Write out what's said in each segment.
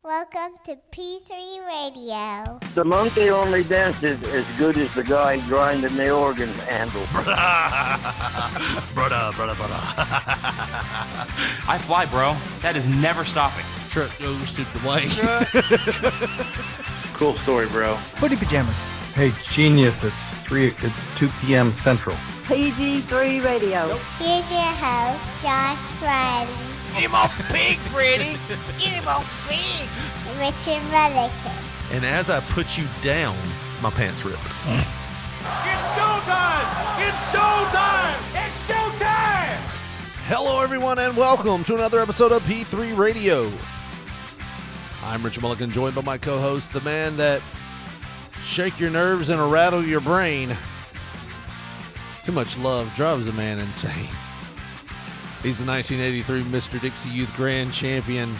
Welcome to P3 Radio. The monkey only dances as good as the guy grinding the organ handle. Brother. I fly, bro. That is never stopping. Truck goes to the blank. Cool story, bro. Footy pajamas. Hey, genius. It's 2 p.m. Central. PG3 Radio. Here's your host, Josh Friday. Get him off big, Freddy. Get him on big. Richard Mullican. And as I put you down, my pants ripped. It's showtime! It's showtime! It's showtime! Hello, everyone, and welcome to another episode of P3 Radio. I'm Richard Mullican, joined by my co-host, the man that shake your nerves and rattle your brain. Too much love drives a man insane. He's the 1983 Mr. Dixie Youth Grand Champion.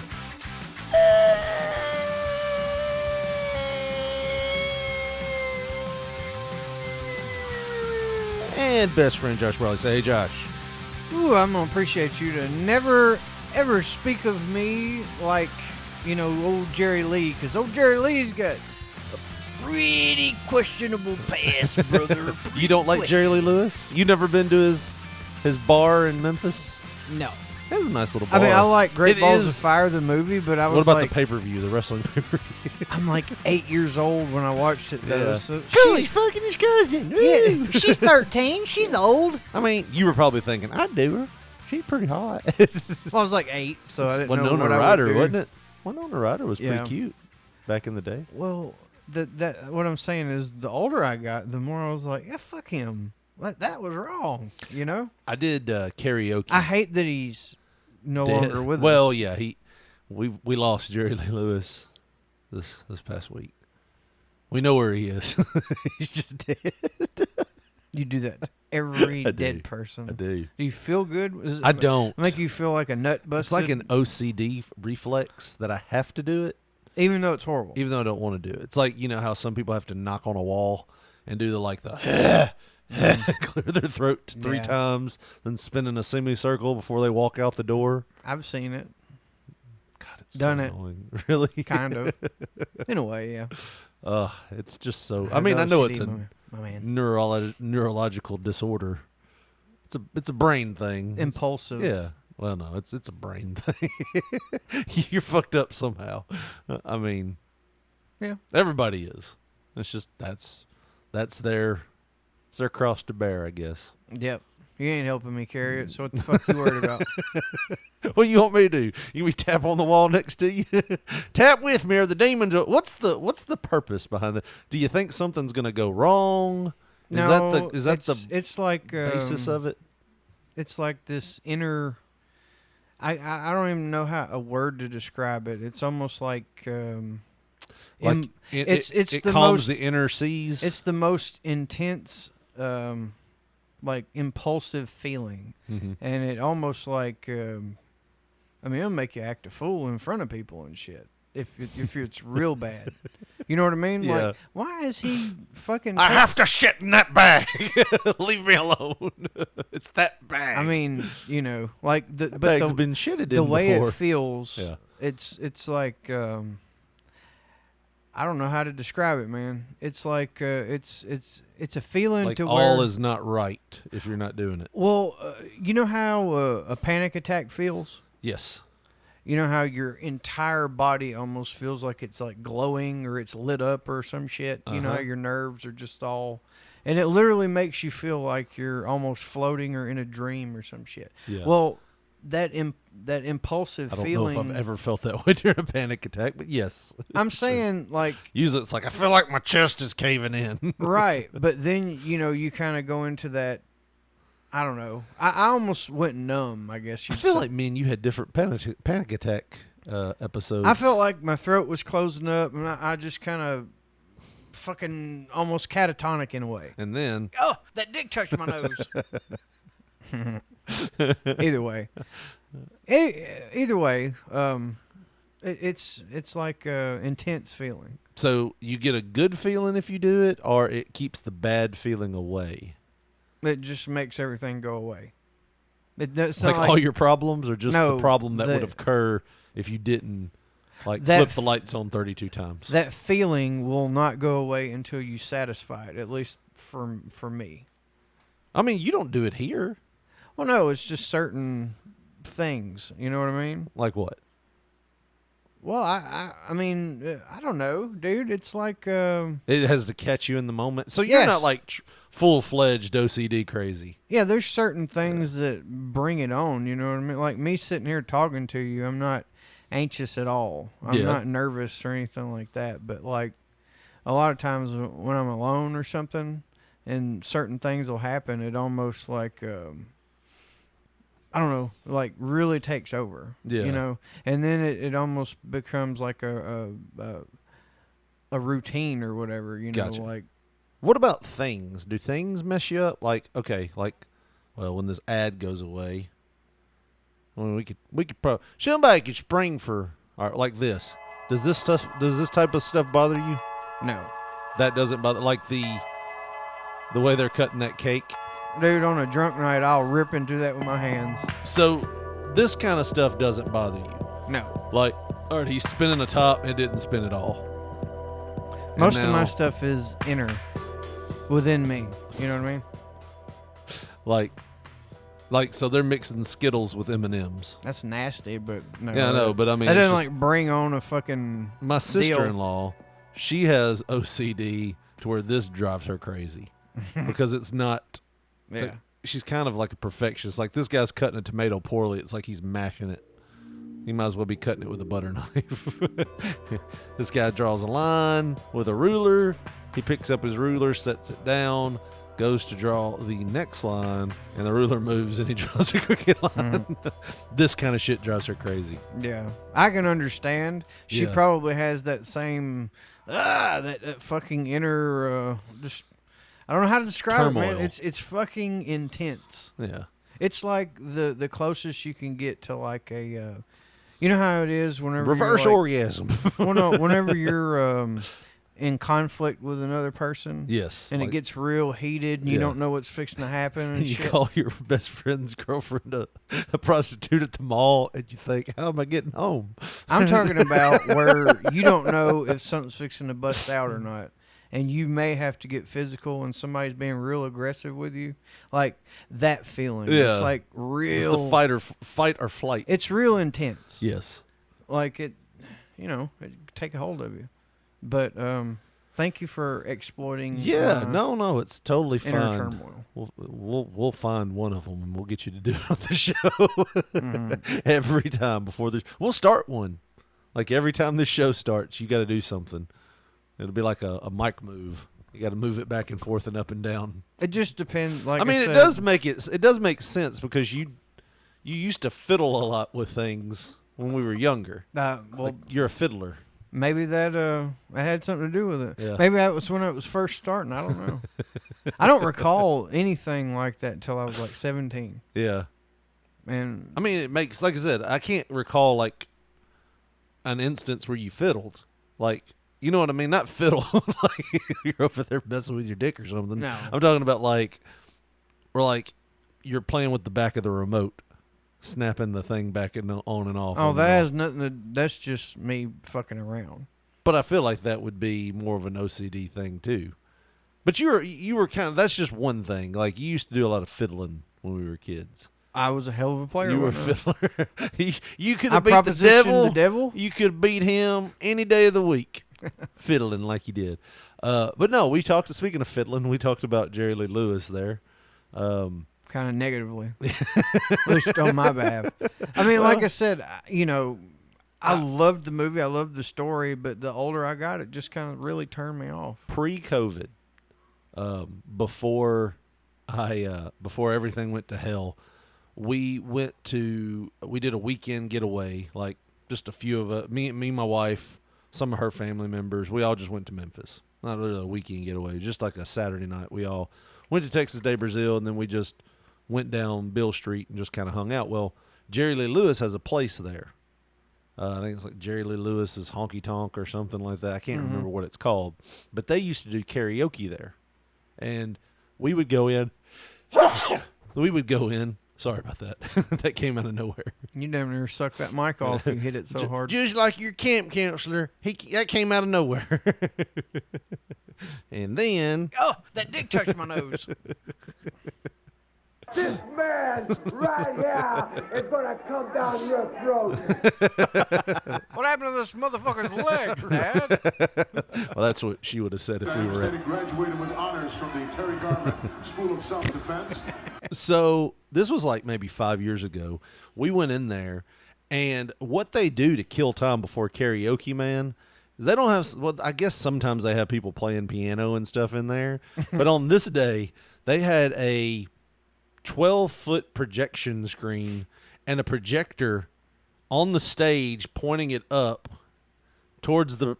And best friend Josh Brawley. Say, hey, Josh. Ooh, I'm going to appreciate you to never, ever speak of me like, you know, old Jerry Lee, because old Jerry Lee's got a pretty questionable past, brother. You don't like Jerry Lee Lewis? You never been to his bar in Memphis? No. It's a nice little bar. I mean, I like Great It Balls is- of Fire, the movie, but I What was about like, the pay-per-view, the wrestling pay-per-view? I'm like 8 years old when I watched it, though. Yeah. So Cool, he's fucking his cousin. yeah, Woo. she's 13. She's old. I mean, you were probably thinking, I'd do her. She's pretty hot. Well, I was like 8, so I didn't know Winona what I Ryder, would do. wasn't it? Winona Ryder was Yeah. pretty cute back in the day. Well, what I'm saying is, the older I got, the more I was like, yeah, fuck him. That was wrong, you know? I did karaoke. I hate that he's no Dead. longer with us. Well, yeah, we lost Jerry Lee Lewis this past week. We know where he is. He's just dead. You do that to every I dead do. person. I do. Do you feel good? I don't. Make you feel like a nut busted? It's like an OCD reflex that I have to do it, even though it's horrible. even though I don't want to do it. It's like, you know how some people have to knock on a wall and do the clear their throat three Yeah. times, then spin in a semicircle before they walk out the door. I've seen it, God, it's Done so it. annoying. Really? kind of. In a way, yeah. It's just so. I mean, I know it's a my man. neurological disorder. It's a brain thing. Impulsive. Yeah. Well, no, it's a brain thing. You're fucked up somehow. I mean, Yeah. everybody is. It's just that's their cross to bear, I guess. Yep. You ain't helping me carry it, so what the fuck you worried about? What do you want me to do? You want me to tap on the wall next to you? Tap with me, or the demons? What's the purpose behind that? Do you think something's gonna go wrong? Is that it's like basis of it? It's like this inner. I don't even know how a word to describe it. It's almost like it's it the calms most the inner seas. it's the most intense like impulsive feeling, Mhm. and it almost like I mean, it'll make you act a fool in front of people and shit if it's real bad. You know what I mean? Yeah. Like, why is he fucking? I have to shit in that bag. Leave me alone. It's that bag. I mean, you know, like that bag's been shitted in the way before. it feels. Yeah. It's like I don't know how to describe it, man. It's like it's a feeling like to all where is not right if you're not doing it. well, you know how a panic attack feels. Yes. You know how your entire body almost feels like it's like glowing or it's lit up or some shit. You know how Uh-huh. your nerves are just all, and it literally makes you feel like you're almost floating or in a dream or some shit. Yeah. Well, that impulsive I don't feeling. know if I've ever felt that way during a panic attack, but yes. I'm saying like Usually it's like, I feel like my chest is caving in. right, but then you know you kind of go into that. I don't know. I almost went numb. I guess I you'd feel say. like me and you had different panic attack episodes. I felt like my throat was closing up, and I just kind of fucking almost catatonic in a way. And then Oh, that dick touched my nose. Either way, it's like intense feeling. so you get a good feeling if you do it, or it keeps the bad feeling away. It just makes everything go away. It's Like not all your problems, or just No, the problem that the- would occur if you didn't Like That flip the lights on 32 times. that feeling will not go away until you satisfy it. At least for me. I mean, you don't do it here. Well, no, it's just certain things. You know what I mean? Like what? Well, I mean, I don't know, dude. It's like, It has to catch you in the moment. So you're Yes. not like full-fledged OCD crazy. yeah, there's certain things that bring it on. You know what I mean? Like me sitting here talking to you, I'm not anxious at all. I'm Yeah. not nervous or anything like that. But like a lot of times when I'm alone or something, and certain things will happen, it almost like. I don't know, like really takes over. Yeah. You know, and then it almost becomes like a routine or whatever. You know, Gotcha. like What about things? Do things mess you up? Like, okay, like, well, when this ad goes away, well, we could probably somebody could spring for like this. Does this type of stuff bother you? no, That doesn't bother, like the way they're cutting that cake. dude. On a drunk night, I'll rip into that with my hands. So this kind of stuff doesn't bother you. No, Like, all right, he's spinning the top and it didn't spin at all. And most of my now, stuff is inner, within me. You know what I mean? like, so they're mixing Skittles with M&Ms. That's nasty, but no. Yeah, I know, but I mean, that it's doesn't just- like bring on a fucking. my sister-in-law, she has OCD to where this drives her crazy because it's not. Yeah. She's kind of like a perfectionist. Like this guy's cutting a tomato poorly. It's like he's mashing it. He might as well be cutting it with a butter knife. This guy draws a line with a ruler. He picks up his ruler, sets it down, goes to draw the next line, and the ruler moves and he draws a crooked line. This kind of shit drives her crazy. Yeah, I can understand. She Yeah. probably has that same that fucking inner just. I don't know how to describe it, Turmoil. man. It's fucking intense. Yeah. It's like the closest you can get to like a, you know how it is whenever Reverse you're like, orgasm. well, no, whenever you're in conflict with another person, Yes. and like- it gets real heated, and you Yeah. don't know what's fixing to happen, and and you shit. call your best friend's girlfriend a prostitute at the mall, and you think, how am I getting home? I'm talking about where you don't know if something's fixing to bust out or not. And you may have to get physical and somebody's being real aggressive with you. Like that feeling. Yeah. It's like real. It's the fight or flight. It's real intense. Yes. Like it take a hold of you. But thank you for exploiting. Yeah. No, it's totally Inner fine. turmoil. We'll find one of them and we'll get you to do it on the show every time before this. We'll start one. Like every time this show starts, you got to do something. It'll be like a mic move. You got to move it back and forth and up and down. It just depends. Like I mean, said, it does make sense because you used to fiddle a lot with things when we were younger. well, Like you're a fiddler. maybe that had something to do with it. Yeah. Maybe that was when it was first starting. I don't know. I don't recall anything like that until I was like 17. Yeah. And I mean, it makes, like I said, I can't recall like an instance where you fiddled. Like, you know what I mean? Not fiddle. Like you're over there messing with your dick or something. No. I'm talking about like, where like you're playing with the back of the remote, snapping the thing back and on and off. oh, on that and off. has nothing to. That's just me fucking around. But I feel like that would be more of an OCD thing too. But you were kind of, that's just one thing. Like you used to do a lot of fiddling when we were kids. I was a hell of a player. You were a wasn't I? fiddler. you could I have beat the propositioned the devil? You could have beat him any day of the week, fiddling like you did. But no, speaking of fiddling, we talked about Jerry Lee Lewis there. Kind of negatively, at least on my behalf. I mean, like I said, I loved the movie. I loved the story, but the older I got, it just kind of really turned me off. Pre-COVID, before everything went to hell, we did a weekend getaway, like just a few of us, me, my wife, some of her family members. We all just went to Memphis. Not really a weekend getaway, just like a Saturday night. We all went to Texas Day Brazil, and then we just went down Bill Street and just kind of hung out. Well, Jerry Lee Lewis has a place there. I think it's like Jerry Lee Lewis's Honky Tonk or something like that. I can't remember what it's called, but they used to do karaoke there, and we would go in. Sorry about that. That came out of nowhere. You damn near suck that mic off. You hit it so hard. Just like your camp counselor, that came out of nowhere. And then, Oh, that dick touched my nose. This man right here is gonna come down your throat. What happened to this motherfucker's legs, Dad? well, that's what she would have said if we were at. Graduated with honors from the Terry Garment School of Self-Defense. So this was like maybe 5 years ago. We went in there, and what they do to kill time before karaoke, man, they don't have. Well, I guess sometimes they have people playing piano and stuff in there, but on this day they had a 12-foot projection screen and a projector on the stage pointing it up towards the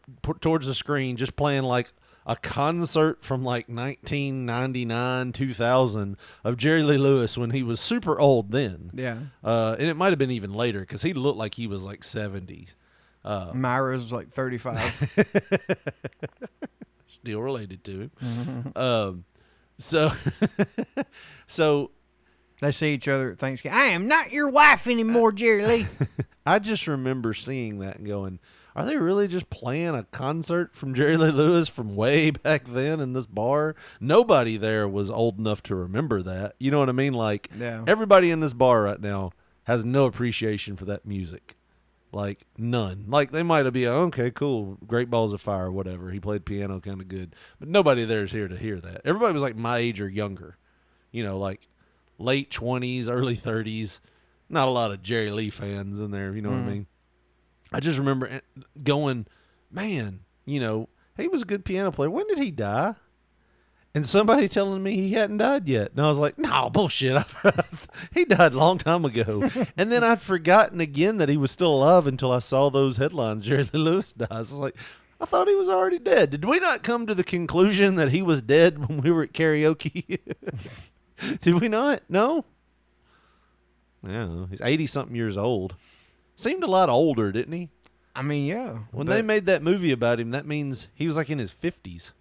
screen, just playing like a concert from like 1999, 2000 of Jerry Lee Lewis when he was super old then. Yeah. And it might have been even later because he looked like he was like 70. Myra's like 35. Still related to him. So They see each other at Thanksgiving. I am not your wife anymore, Jerry Lee. I just remember seeing that and going, are they really just playing a concert from Jerry Lee Lewis from way back then in this bar? Nobody there was old enough to remember that. You know what I mean? Like, Yeah. Everybody in this bar right now has no appreciation for that music. Like, none. Like, they might have been, okay, cool, Great Balls of Fire, whatever. He played piano kind of good. But nobody there is here to hear that. Everybody was like my age or younger. You know, like late 20s, early 30s. Not a lot of Jerry Lee fans in there, you know what I mean? I just remember going, man, you know, he was a good piano player. When did he die? And somebody telling me he hadn't died yet. And I was like, no, bullshit. He died a long time ago. And then I'd forgotten again that he was still alive until I saw those headlines, Jerry Lee Lewis dies. I was like, I thought he was already dead. Did we not come to the conclusion that he was dead when we were at karaoke? Did we not? No? Yeah, he's 80-something years old. Seemed a lot older, didn't he? I mean, yeah. When they made that movie about him, that means he was like in his 50s.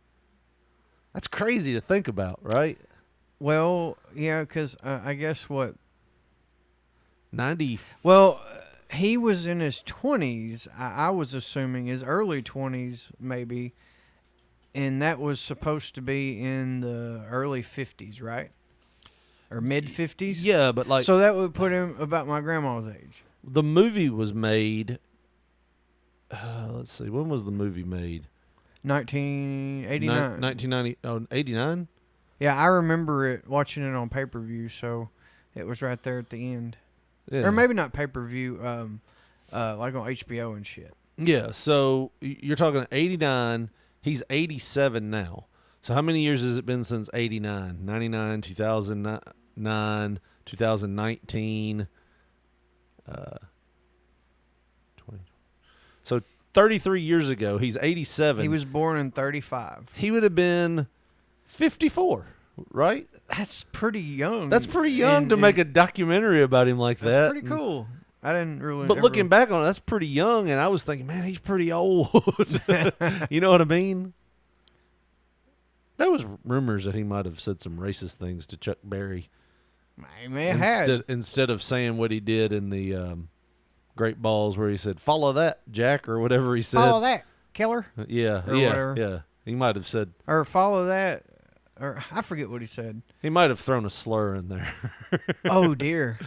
That's crazy to think about, right? Well, yeah, because I guess what? 90. Well, he was in his 20s. I was assuming his early 20s, maybe. And that was supposed to be in the early 50s, right? Or mid 50s? Yeah, but like. So that would put him about my grandma's age. The movie was made. Let's see. When was the movie made? 1989. 1990. Oh, 89? Yeah, I remember it, watching it on pay-per-view, so it was right there at the end. Yeah. Or maybe not pay-per-view, like on HBO and shit. Yeah, so you're talking 89. He's 87 now. So how many years has it been since 89? 99, 2009, 2019, 20. So 33 years ago, he's 87. He was born in 35. He would have been 54, right? That's pretty young. That's pretty young to make a documentary about him like that. That's pretty cool. I didn't really. But looking back on it, that's pretty young, and I was thinking, man, he's pretty old. You know what I mean? There was rumors that he might have said some racist things to Chuck Berry. He may have had. Instead of saying what he did in the Great Balls, where he said, "Follow that, Jack," or whatever he said. Follow that, killer. Yeah, or yeah, whatever. yeah. He might have said, or follow that, or I forget what he said. He might have thrown a slur in there. Oh dear.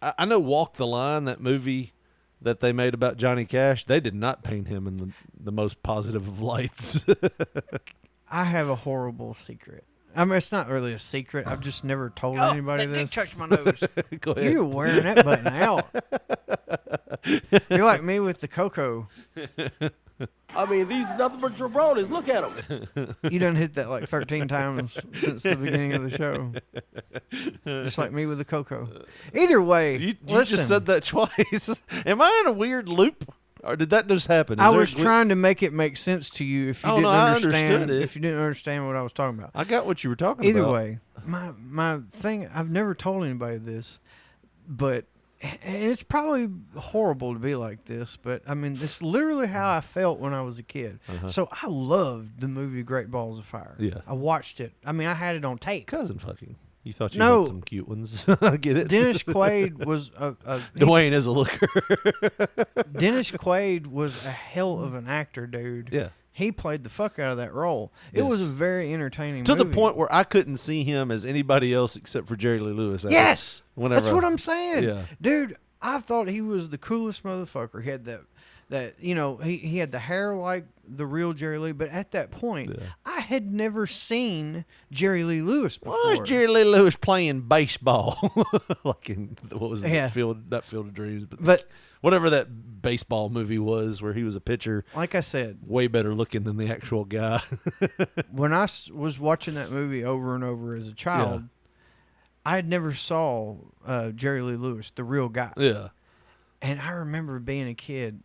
I know Walk the Line, that movie that they made about Johnny Cash. They did not paint him in the most positive of lights. I have a horrible secret. I mean, it's not really a secret. I've just never told anybody this. Touched my nose. Go ahead. You're wearing that button out. You're like me with the cocoa. I mean, these nothing but jabronis. Look at them. You done hit that like 13 times since the beginning of the show. Just like me with the cocoa. Either way, you just said that twice. Am I in a weird loop? Or did that just happen? I was trying to make it make sense to you if you didn't understand. I understood it. If you didn't understand what I was talking about. I got what you were talking Either about. way, my thing, I've never told anybody this, but and it's probably horrible to be like this, but I mean, it's literally how I felt when I was a kid. So I loved the movie Great Balls of Fire. Yeah. I watched it. I mean, I had it on tape. Cousin fucking. You thought you No. had some cute ones. I get it. Dennis Quaid was Dwayne is a looker. Dennis Quaid was a hell of an actor, dude. Yeah. He played the fuck out of that role. It was a very entertaining To movie. the point where I couldn't see him as anybody else except for Jerry Lee Lewis. Yes! Whenever That's what I'm saying. Yeah. Dude, I thought he was the coolest motherfucker. He had that he had the hair like the real Jerry Lee, but at that point, I had never seen Jerry Lee Lewis before. Why is Jerry Lee Lewis playing baseball? Like in, what was it? Yeah. Not Field of Dreams, But whatever that baseball movie was where he was a pitcher. Like I said, way better looking than the actual guy. when I was watching that movie over and over as a child, I had never saw Jerry Lee Lewis, the real guy. Yeah. And I remember being a kid.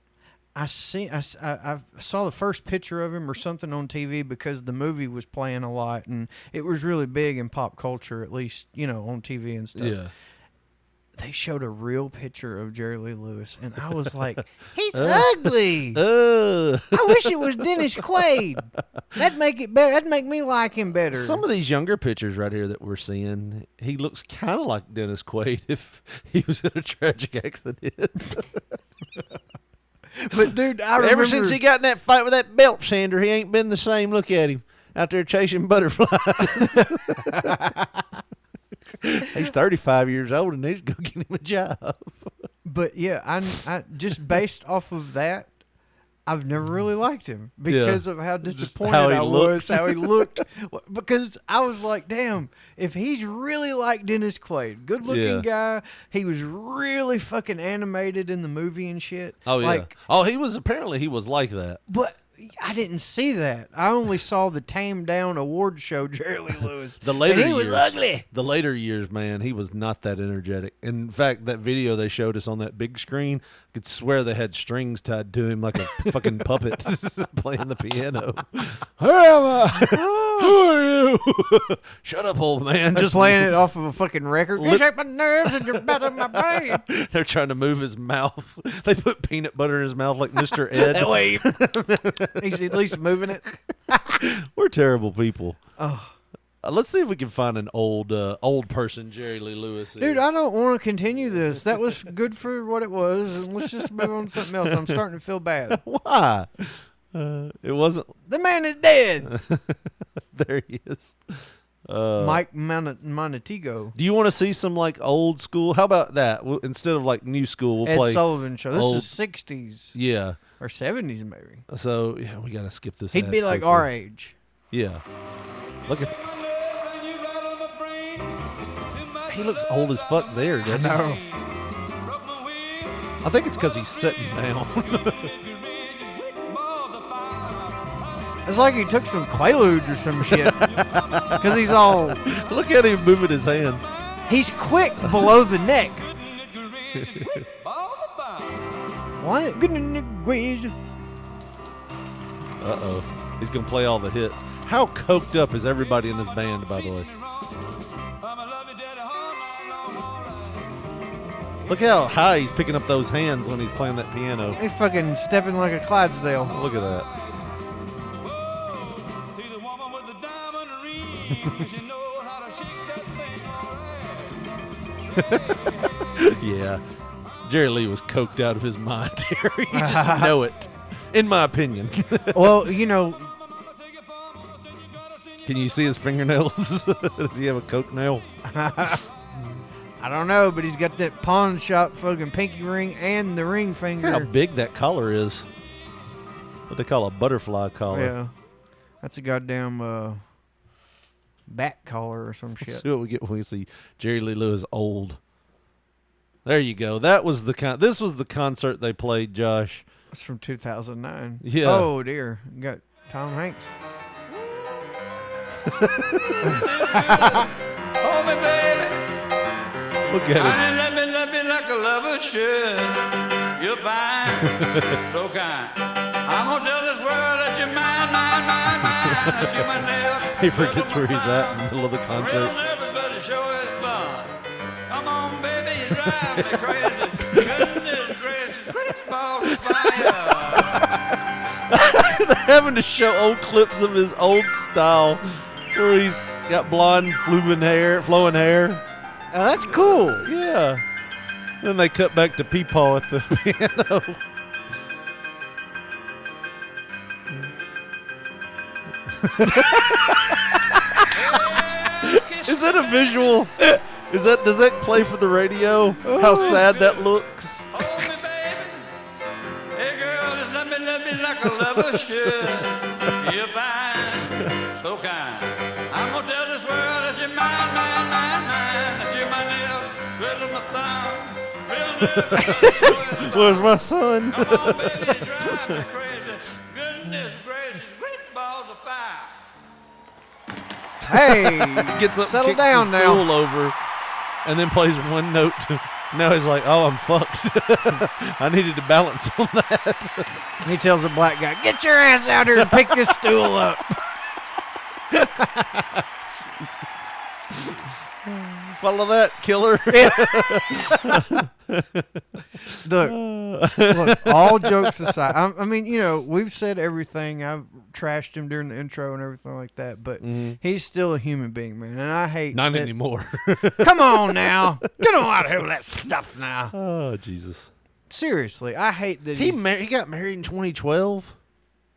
I saw the first picture of him or something on TV because the movie was playing a lot and it was really big in pop culture, at least, on TV and stuff. Yeah. They showed a real picture of Jerry Lee Lewis, and I was like, he's ugly. I wish it was Dennis Quaid. That'd make it better. That'd make me like him better. Some of these younger pictures right here that we're seeing, he looks kind of like Dennis Quaid if he was in a tragic accident. But, dude, I remember... Ever since he got in that fight with that belt sander, he ain't been the same. Look at him out there chasing butterflies. He's 35 years old and needs to go get him a job. But, yeah, I just based off of that, I've never really liked him because of how disappointed I was, how he looked. Because I was like, damn, if he's really like Dennis Quaid, good-looking guy, he was really fucking animated in the movie and shit. Oh, yeah. Like, he was like that. But I didn't see that. I only saw the tamed down award show Jerry Lee Lewis. The later and he years, was ugly. The later years, man, he was not that energetic. In fact, that video they showed us on that big screen, I could swear they had strings tied to him like a fucking puppet playing the piano. Who am I? Who are you? Shut up, old man. Just playing it off of a fucking record. You shake my nerves and you're better than my brain. They're trying to move his mouth. They put peanut butter in his mouth like Mr. Ed. That way he's at least moving it. We're terrible people. Oh. Let's see if we can find an old person Jerry Lee Lewis. Dude, I don't want to continue this. That was good for what it was, and let's just move on to something else. I'm starting to feel bad. Why? It wasn't. The man is dead. There he is. Mike Montego. Do you want to see some like old school? How about that? Instead of like new school, we'll play Ed Sullivan Show. This old, is 60s. Yeah. Or 70s maybe. So, yeah, we got to skip this. He'd be like our age. Yeah. Look at. He looks old as fuck there, doesn't he? No. I think it's because he's sitting down. It's like he took some Quaaludes or some shit. Because he's all... Look at him moving his hands. He's quick below the neck. What? Uh-oh. He's going to play all the hits. How coked up is everybody in this band, by the way? Look how high he's picking up those hands when he's playing that piano. He's fucking stepping like a Clydesdale. Look at that. Yeah. Jerry Lee was coked out of his mind here. You just know it. In my opinion. Well, Can you see his fingernails? Does he have a coke nail? I don't know, but he's got that pawn shop fucking pinky ring and the ring finger. Look how big that collar is. What they call a butterfly collar. Yeah. That's a goddamn bat collar or some shit. Let's see what we get when we see Jerry Lee Lewis old. There you go. This was the concert they played, Josh. That's from 2009. Yeah. Oh dear. You got Tom Hanks. Oh, my baby. Look at him. Honey, let me love you like a lover should. You're fine, so kind. I'm gonna tell this world that you're mine, that you're my nail. He forgets where he's at in the middle of the concert. Real nervous, but it sure is fun. Come on, baby, you drive me crazy. Goodness gracious, great ball of fire. They're having to show old clips of his old style where he's got blonde, flowing hair. Oh, that's cool. Yeah. Then they cut back to Peepaw at the piano. Is that a visual? Does that play for the radio? How sad that looks. Hold me, baby. Hey, girl, just love me like a lover should. You're fine, so kind. I'm gonna tell this world that you're mine. That you're my nail, twiddle my thumb. Where's my son? Come on, baby, you drive me crazy. Goodness gracious, great balls of fire. Hey, Gets up, settle kicks down the now. stool over, and then plays one note. Now he's like, "Oh, I'm fucked. I needed to balance on that." He tells the black guy, "Get your ass out here and pick this stool up." Follow that, killer. Look, all jokes aside, I mean, you know, we've said everything. I've trashed him during the intro and everything like that, but he's still a human being, man. And I hate Not that- anymore. Come on now. Get on out of here with that stuff now. Oh, Jesus. Seriously, I hate that He got married in 2012.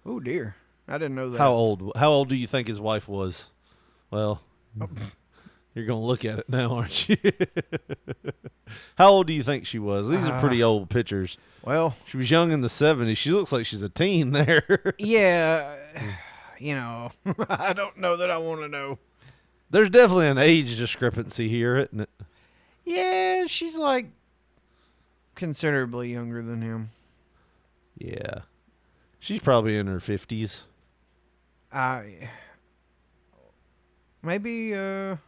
Oh, dear. I didn't know that. How old? How old do you think his wife was? Well, you're gonna look at it now, aren't you? How old do you think she was? These are pretty old pictures. Well, she was young in the 70s. She looks like she's a teen there. Yeah, you know, I don't know that I want to know. There's definitely an age discrepancy here, isn't it? Yeah, she's like considerably younger than him. Yeah. She's probably in her 50s. Maybe you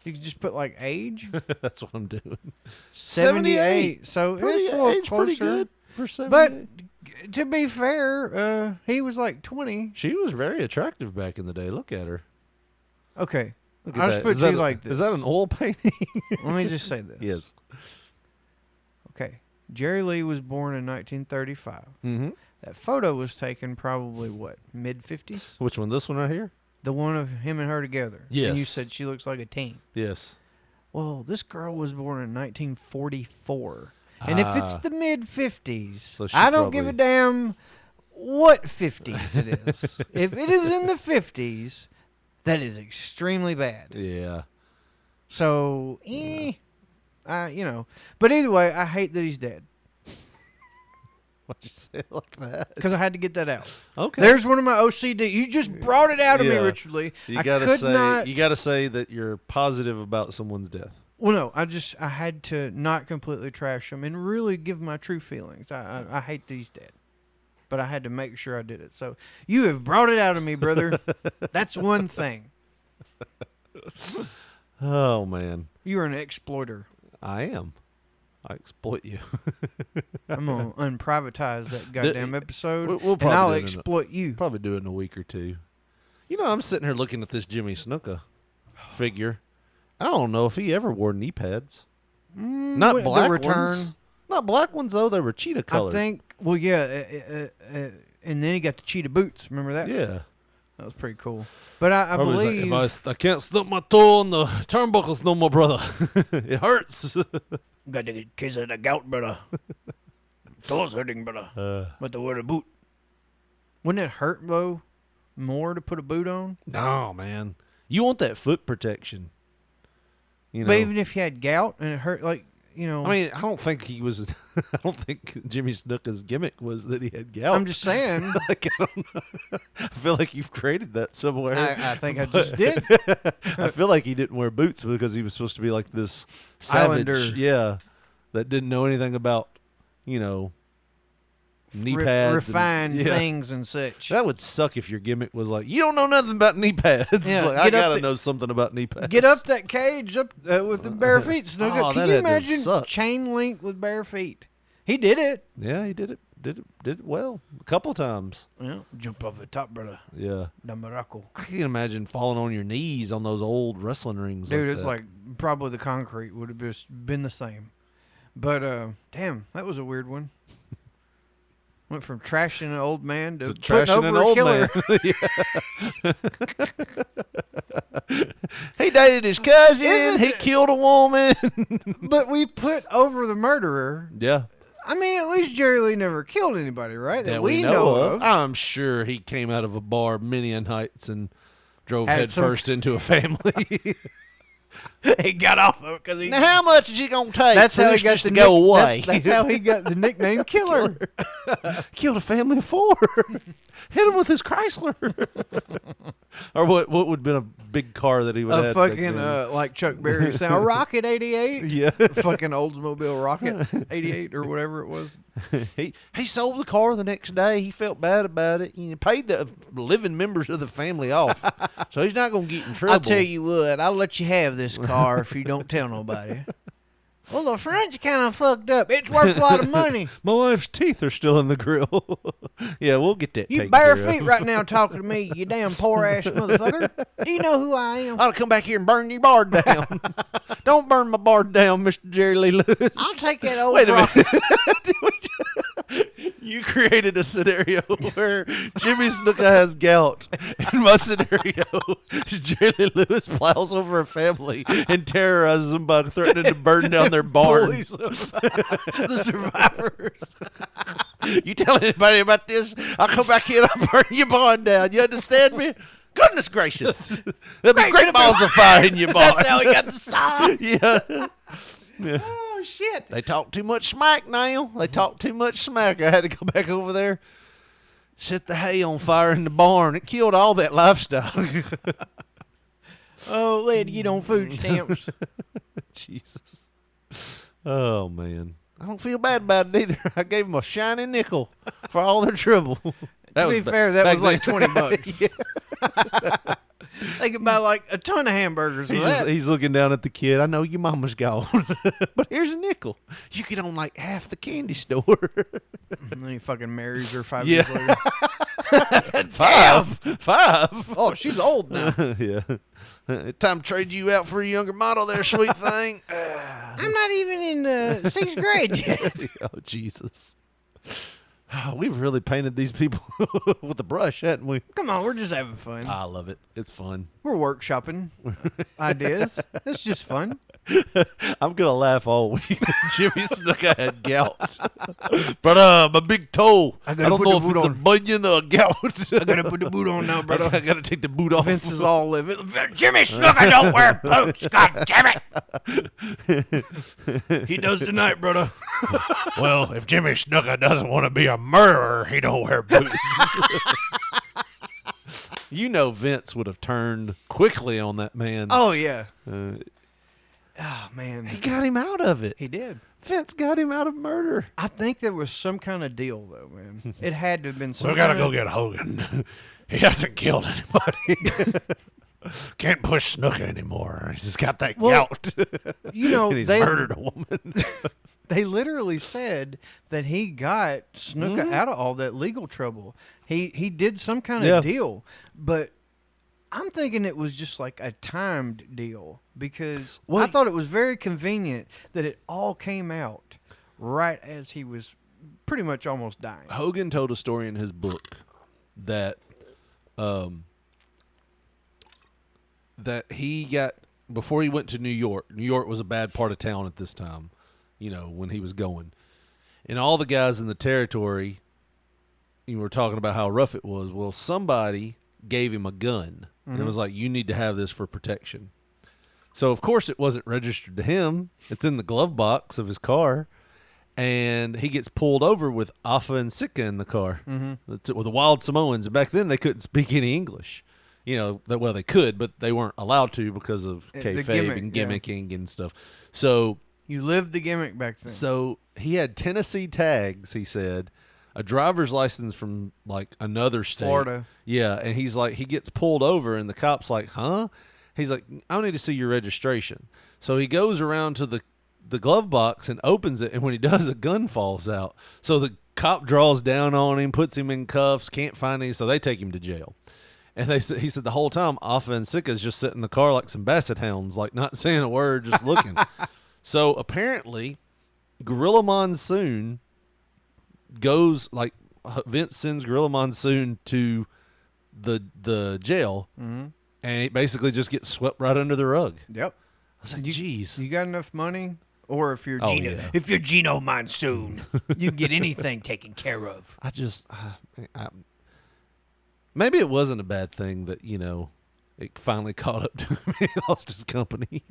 could just put like age. That's what I'm doing. 78. So it's a little age closer. pretty good for 78. But to be fair, he was like 20. She was very attractive back in the day. Look at her. Okay. Look at I'll just that. put Is you that like this. Is that an oil painting? Let me just say this. Yes. Okay. Jerry Lee was born in 1935. Mm-hmm. That photo was taken probably, what, mid-50s? Which one? This one right here? The one of him and her together. Yes. And you said she looks like a teen. Yes. Well, this girl was born in 1944. And if it's the mid-50s, So she I don't give a probably- damn what 50s it is. If it is in the 50s, that is extremely bad. Yeah. So, you know. But either way, I hate that he's dead. Why'd you say it like that? Because I had to get that out. Okay. There's one of my OCD. You just brought it out of me, Yeah. Richard Lee. You I gotta could say not. you gotta say that you're positive about someone's death. Well, no, I had to not completely trash him and really give my true feelings. I hate that he's dead. But I had to make sure I did it. So you have brought it out of me, brother. That's one thing. Oh man. You're an exploiter. I am. I exploit you. I'm going to unprivatize that goddamn episode, We'll and probably I'll do it exploit you. Probably do it in a week or two. You know, I'm sitting here looking at this Jimmy Snuka figure. I don't know if he ever wore knee pads. Not the black return. ones. Not black ones, though. They were cheetah colored. I think, well, yeah, and then he got the cheetah boots. Remember that? Yeah. That was pretty cool. But I Probably believe... like, if I can't stub my toe on the turnbuckles no more, brother. It hurts. Got the case of the gout, brother. Toes hurting, brother. But to wear a boot. Wouldn't it hurt, though, more to put a boot on? No, man. You want that foot protection. You know. But even if you had gout and it hurt, like, you know... I mean, I don't think he was... I don't think Jimmy Snuka's gimmick was that he had gout. I'm just saying. Like, I don't know. I feel like you've created that somewhere. I think I just did. I feel like he didn't wear boots because he was supposed to be like this savage. Islander. Yeah. That didn't know anything about, you know, knee pads. Refined and, yeah. things and such. That would suck if your gimmick was like, you don't know nothing about knee pads. Yeah, Like, I got to know something about knee pads. Get up that cage up with the bare feet, Snuka. Oh, Can that you had to imagine suck. chain link with bare feet? He did it. Yeah, he did it. Did it well. A couple times. Yeah, jump off the top, brother. Yeah. The miracle. I can imagine falling on your knees on those old wrestling rings. Dude, like it's that. like probably the concrete would have just been the same. But, damn, that was a weird one. Went from trashing an old man to trashing putting an over a old killer. man. He dated his cousin. He killed a woman. But we put over the murderer. Yeah. I mean, at least Jerry Lee never killed anybody, right? That we know of. I'm sure he came out of a bar many a nights and drove headfirst into a family. He got off of it because he. Now, how much is he gonna take? That's how he got to go away. That's how he got the nickname Killer. Killed a family of 4. Hit him with his Chrysler. Or what would have been a big car that he would have? Fucking like Chuck Berry sound, a Rocket 88. Yeah, fucking Oldsmobile Rocket 88 or whatever it was. He sold the car the next day. He felt bad about it. He paid the living members of the family off, so he's not gonna get in trouble. I'll tell you what, I'll let you have this car if you don't tell nobody. Well, the front's kind of fucked up. It's worth a lot of money. My wife's teeth are still in the grill. Yeah, we'll get that. You bare feet right now talking to me, you damn poor ass motherfucker. Do you know who I am? I ought to come back here and burn your bar down. Don't burn my bar down, Mr. Jerry Lee Lewis. I'll take that old Wait a minute. You created a scenario where Jimmy Snuka has gout. In my scenario, Jerry Lee Lewis plows over a family and terrorizes them by threatening to burn down their barn. The survivors. You tell anybody about this, I'll come back here and I'll burn your barn down. You understand me? Goodness gracious. There'll be great balls of fire in your barn. That's how he got the song. Yeah. Oh, shit. They talk too much smack now. They talk too much smack. I had to go back over there, set the hay on fire in the barn. It killed all that livestock. Oh, they had to get on food stamps. Jesus. Oh, man. I don't feel bad about it either. I gave them a shiny nickel for all their trouble. To be fair, that was like $20. Yeah. They could buy like a ton of hamburgers with that. He's looking down at the kid. I know your mama's gone, but here's a nickel. You get on like half the candy store. And then he fucking marries her 5 years later. Five. Oh, she's old now. Yeah. Time to trade you out for a younger model there, sweet thing. I'm not even in 6th grade yet. Oh, Jesus. We've really painted these people with a brush, hadn't we? Come on, we're just having fun. I love it. It's fun. We're workshopping ideas. It's just fun. I'm going to laugh all week. Jimmy Snuka had gout. But my big toe, I don't know if it's a bunion or a gout. I got to put the boot on now, brother. I got to take the boot off. Vince is all living. Jimmy Snuka don't wear boots. God damn it. He does tonight, brother. Well, if Jimmy Snuka doesn't want to be a murderer, he don't wear boots. You know Vince would have turned quickly on that man. Oh, yeah. Oh, man. He got him out of it. He did. Vince got him out of murder. I think there was some kind of deal, though, man. It had to have been some We got to go get Hogan. He hasn't killed anybody. Can't push Snuka anymore. He's just got that gout. You know, and he's murdered a woman. They literally said that he got Snuka out of all that legal trouble. He did some kind of deal, but I'm thinking it was just like a timed deal because I thought it was very convenient that it all came out right as he was pretty much almost dying. Hogan told a story in his book that that he got before he went to New York. New York was a bad part of town at this time, you know, when he was going. And all the guys in the territory, you were talking about how rough it was. Well, somebody gave him a gun. And it was like, you need to have this for protection. So, of course, it wasn't registered to him. It's in the glove box of his car. And he gets pulled over with Afa and Sika in the car with the Wild Samoans. And back then, they couldn't speak any English. You know, well, they could, but they weren't allowed to because of kayfabe and gimmicking and stuff. So you lived the gimmick back then. So he had Tennessee tags, he said, a driver's license from like another state. Florida. Yeah, and he's like, he gets pulled over and the cop's like, huh? He's like, I need to see your registration. So he goes around to the glove box and opens it, and when he does, a gun falls out. So the cop draws down on him, puts him in cuffs, can't find him, so they take him to jail. And he said the whole time, Afa and Sika's just sitting in the car like some basset hounds, like not saying a word, just looking. So apparently, Gorilla Monsoon goes, like, Vince sends Gorilla Monsoon to the jail, and he basically just gets swept right under the rug. Yep. I was like, "Jeez, you got enough money?" Or if you're if you're Gino Monsoon, you can get anything taken care of. Maybe it wasn't a bad thing that it finally caught up to him. He lost his company.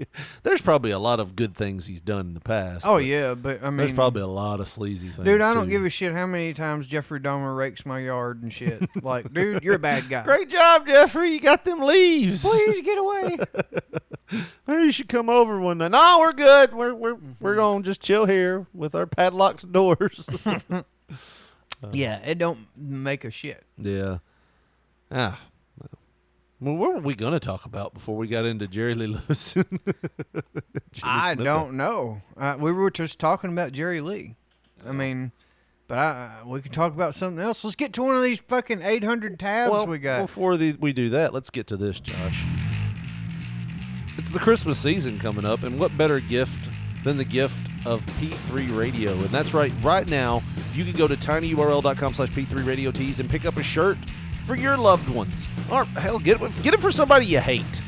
There's probably a lot of good things he's done in the past. Oh, yeah, but I mean... There's probably a lot of sleazy things, dude, I don't too. give a shit how many times Jeffrey Dahmer rakes my yard and shit. Like, dude, you're a bad guy. Great job, Jeffrey. You got them leaves. Please get away. Maybe you should come over one night. No, we're good. We're going to just chill here with our padlocked doors. Yeah, it don't make a shit. Yeah. Well, what were we going to talk about before we got into Jerry Lee Lewis? I don't know. We were just talking about Jerry Lee. I mean, but we can talk about something else. Let's get to one of these fucking 800 tabs we got. Before we do that, let's get to this, Josh. It's the Christmas season coming up, and what better gift than the gift of P3 Radio? And that's right. Right now, you can go to tinyurl.com/P3Radio Tees and pick up a shirt for your loved ones. Or, hell, get it for somebody you hate.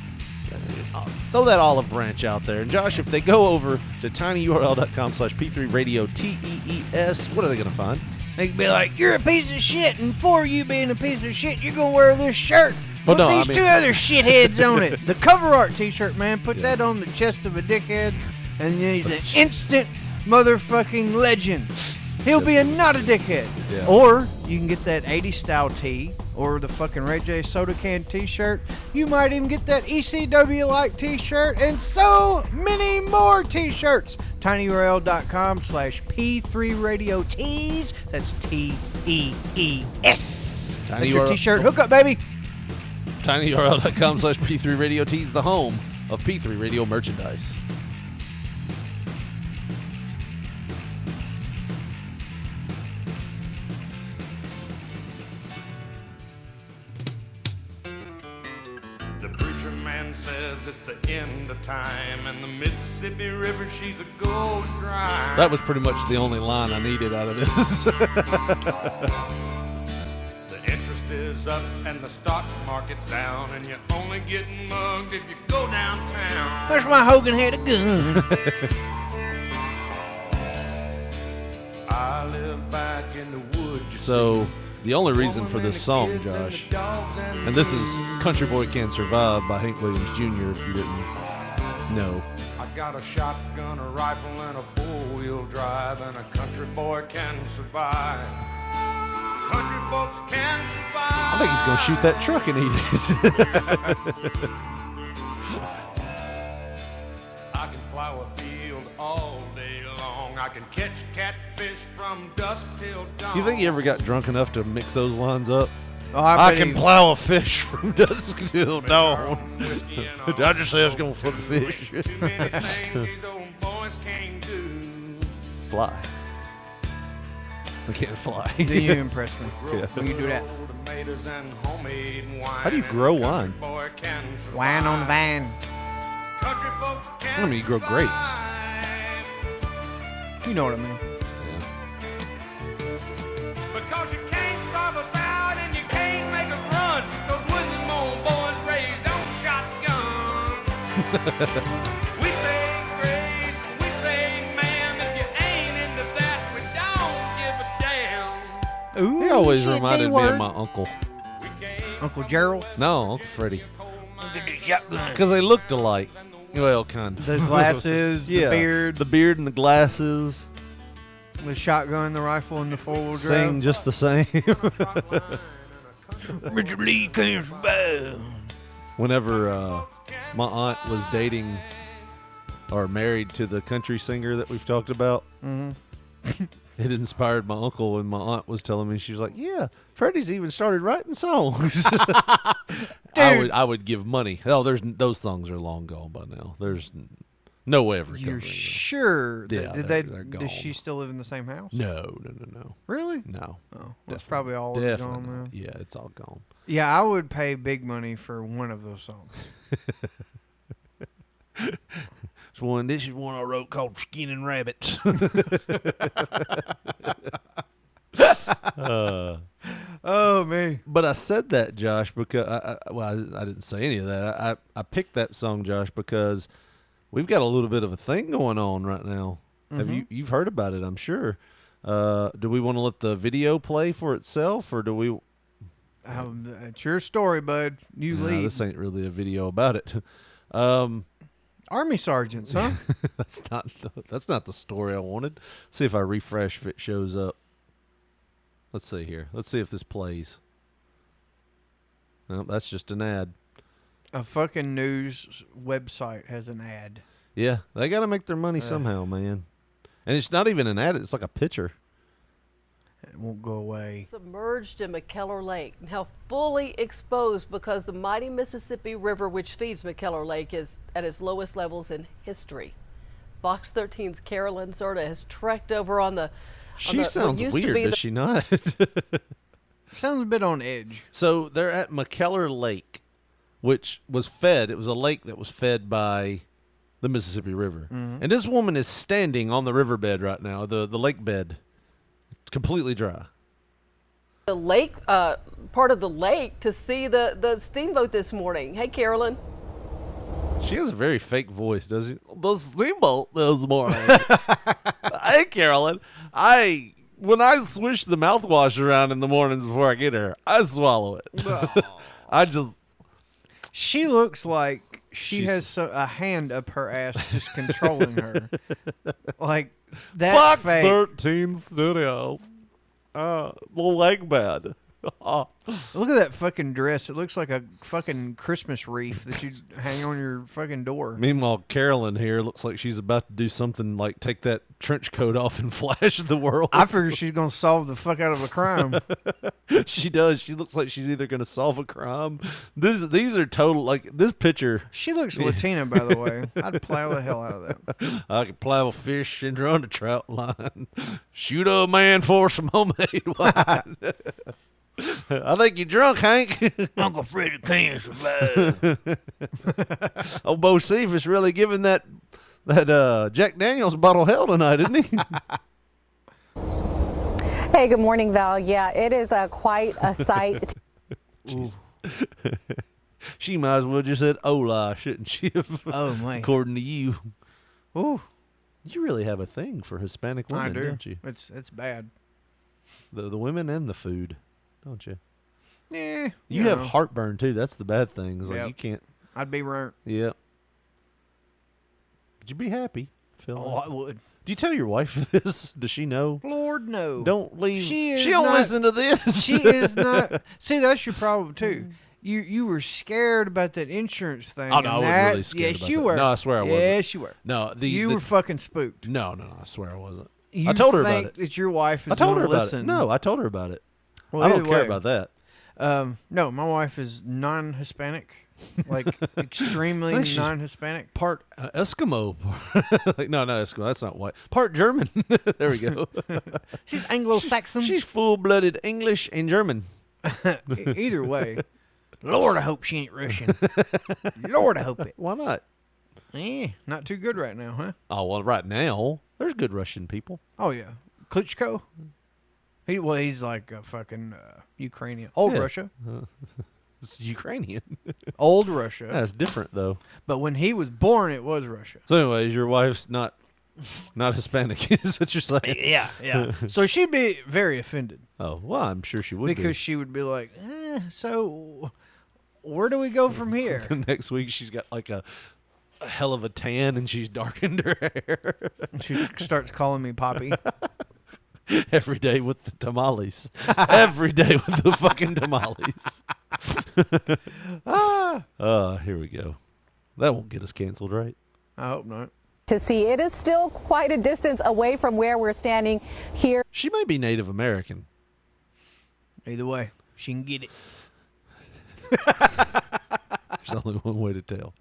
Throw that olive branch out there. And, Josh, if they go over to tinyurl.com/P3Radio TEES, what are they going to find? They can be like, you're a piece of shit, and for you being a piece of shit, you're going to wear this shirt with these two other shitheads on it. The cover art t-shirt, man, put that on the chest of a dickhead, and he's an instant motherfucking legend. He'll be not a dickhead. Yeah. Or you can get that 80s style tee or the fucking Ray J soda can t-shirt. You might even get that ECW-like t-shirt and so many more t-shirts. tinyurl.com/P3Radio Tees. That's TEES. That's your t-shirt. Hook up, baby. tinyurl.com/P3Radio Tees, the home of P3 Radio merchandise. Says it's the end of time, and the Mississippi River, she's a gold dry. That was pretty much the only line I needed out of this. The interest is up and the stock market's down, and you're only getting mugged if you go downtown. There's why Hogan had a gun. I live back in the woods. So the only reason for this song, Josh, and this is Country Boy Can't Survive by Hank Williams Jr., if you didn't know. I got a shotgun, a rifle, and a four-wheel drive, and a country boy can survive. Country folks can survive. I think he's going to shoot that truck and eat it. I can plow a field all day long. I can catch catfish from dusk till dawn. You think you ever got drunk enough to mix those lines up? Oh, I can plow a fish from dusk till dawn. Did I just say I was going to flip a fish? Too many things these old boys can't do. Fly. I can't fly. Then you impress me. Yeah. When you do that. How do you grow wine? Wine on the vine. I mean, you grow grapes. You know what I mean. Because you can't starve us out and you can't make us run. Those William old boys raised on shotguns. We say grace, we say ma'am. If you ain't into that, we don't give a damn. Ooh, He always shit, reminded me of my uncle. Uncle Gerald? No, Uncle Freddie. Look at the shotgun. Because they looked alike. Well, kind of. The glasses, yeah, the beard. The beard and the glasses. The shotgun, the rifle, and the four-wheel drive. Sing just the same. Richard Lee can't survive. Whenever my aunt was dating or married to the country singer that we've talked about, it inspired my uncle, and my aunt was telling me, she was like, yeah, Freddie's even started writing songs. Dude. I would give money. Oh, those songs are long gone by now. There's no way of recovering You're them. sure? Yeah, they're gone. Does she still live in the same house? No. Really? No. Oh, that's probably all of it Definitely gone, not. man. Yeah, it's all gone. Yeah, I would pay big money for one of those songs. This is one I wrote called Skinning Rabbits. Oh man. But I said that, Josh, because I didn't say any of that. I picked that song, Josh, because we've got a little bit of a thing going on right now. Have you've heard about it? I'm sure. Do we want to let the video play for itself, or do we? It's your story, bud. You No, lead. this ain't really a video about it. Army sergeants, huh? That's not the story I wanted. See if I refresh if it shows up. Let's see here. Let's see if this plays. No, that's just an ad. A fucking news website has an ad. Yeah, they got to make their money somehow, man. And it's not even an ad. It's like a picture. It won't go away. Submerged in McKellar Lake, now fully exposed because the mighty Mississippi River, which feeds McKellar Lake, is at its lowest levels in history. Fox 13's Carolyn Zerta has trekked over on the. She sounds weird, does she not? Sounds a bit on edge. So they're at McKellar Lake, which was fed. It was a lake that was fed by the Mississippi River. And this woman is standing on the riverbed right now, the lake bed, completely dry. The lake, part of the lake, to see the steamboat this morning. Hey, Carolyn. She has a very fake voice, doesn't she? The steamboat this morning. Hey, Carolyn. When I swish the mouthwash around in the mornings before I get here, I swallow it. She looks like she has a hand up her ass just controlling her. Like that. Fox fake. 13 Studios. The lake bed. Look at that fucking dress. It looks like a fucking Christmas wreath that you hang on your fucking door. Meanwhile, Carolyn here looks like she's about to do something like take that trench coat off and flash the world. I figure she's going to solve the fuck out of a crime. She does. She looks like she's either going to solve a crime. These are total, like, this picture. She looks Latina, by the way. I'd plow the hell out of that. I could plow a fish and run a trout line. Shoot a man for some homemade wine. I think you're drunk, Hank. Uncle Freddie can't survive. Oh, Bo Cephas really giving that Jack Daniels bottle hell tonight, isn't he? Hey, good morning, Val. Yeah, it is quite a sight. She might as well just said "Hola," shouldn't she have? Oh, my. According to you. Ooh. You really have a thing for Hispanic women, I do. don't you? It's bad. The women and the food, don't you? Yeah. You have heartburn, too. That's the bad thing. It's like you can't. I'd be right. Yeah. Would you be happy? Phil? Oh, I would. Do you tell your wife this? Does she know? Lord, no. Don't leave. She don't listen to this. She is not. See, that's your problem, too. You were scared about that insurance thing. Oh, no, I wasn't really scared Yes, about you that. were. No, I swear I wasn't. Yes, you were. No, you were fucking spooked. No, I swear I wasn't. You I told her about think it. that your wife is I told her about listen. it. No, I told her about it. Well, I don't either care way. about that. No, my wife is non-Hispanic, like extremely I think she's non-Hispanic. Part Eskimo. Like, no, not Eskimo. That's not white. Part German. There we go. She's Anglo-Saxon. She's full-blooded English and German. Either way. Lord, I hope she ain't Russian. Lord, I hope it. Why not? Not too good right now, huh? Oh, well, right now, there's good Russian people. Oh, yeah. Klitschko? He's like a fucking Ukrainian. Old Yeah. Russia. It's Ukrainian. Old Russia. That's different, though. But when he was born, it was Russia. So, anyways, your wife's not Hispanic, is what you're saying? Yeah. So she'd be very offended. Oh, well, I'm sure she would Because she would be like, so where do we go from here? The next week, she's got like a hell of a tan and she's darkened her hair. She starts calling me Poppy. Every day with the tamales. Every day with the fucking tamales. Here we go. That won't get us canceled, right? I hope not. To see, it is still quite a distance away from where we're standing here. She may be Native American. Either way, she can get it. There's only one way to tell.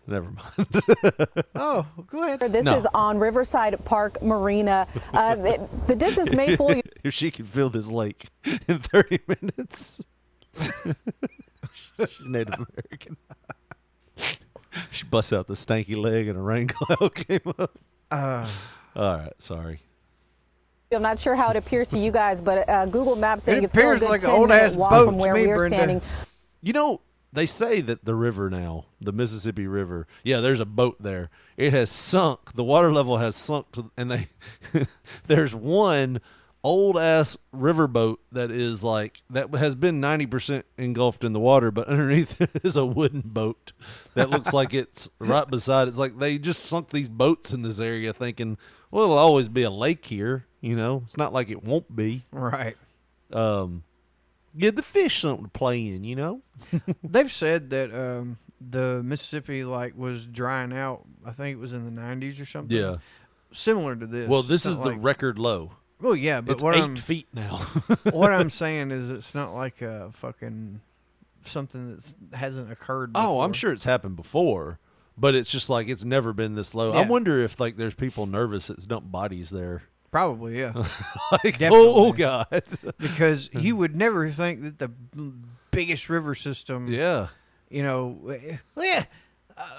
Never mind. Oh, go ahead. This is on Riverside Park Marina. The distance may fool you. If she can fill this lake in 30 minutes. She's Native American. She busts out the stanky leg and a rain cloud came up. All right, sorry. I'm not sure how it appears to you guys, but Google Maps saying it's still a appears good like an 10-minute old-ass walk boat from to where me, we are Brenda. standing. You know, they say that the river now, the Mississippi River, yeah, there's a boat there. It has sunk. The water level has sunk, and there's one old-ass riverboat that is that has been 90% engulfed in the water, but underneath it is a wooden boat that looks like it's right beside. It's like they just sunk these boats in this area thinking, well, it'll always be a lake here. It's not like it won't be. Right. Give the fish something to play in, They've said that the Mississippi was drying out. I think it was in the 90s or something. Yeah. Similar to this. Well, this It's is not the like- record low. Well, yeah, but It's what 8 feet now. what I'm saying is it's not like a fucking something that hasn't occurred before. Oh, I'm sure it's happened before, but it's just it's never been this low. I Yeah. wonder if there's people nervous it's dumped bodies there. Probably, yeah. Oh God. Because you would never think that the biggest river system, Yeah.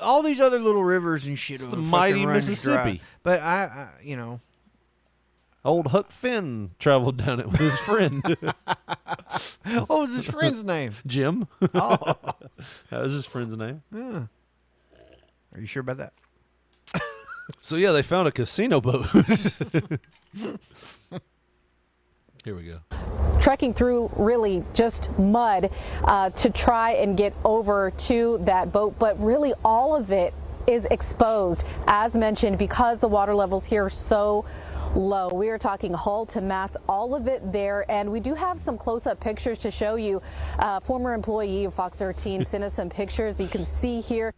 all these other little rivers and shit. It's will the fucking mighty run Mississippi. dry. But I Old Huck Finn traveled down it with his friend. what was his friend's name? Jim. Oh, That was his friend's name. yeah. Are you sure about that? So yeah, they found a casino boat. Here we go. Trekking through really just mud to try and get over to that boat, but really all of it is exposed, as mentioned, because the water levels here are so low. We are talking hull to mast, all of it there, and we do have some close-up pictures to show you. Former employee of Fox 13 sent us some pictures. You can see here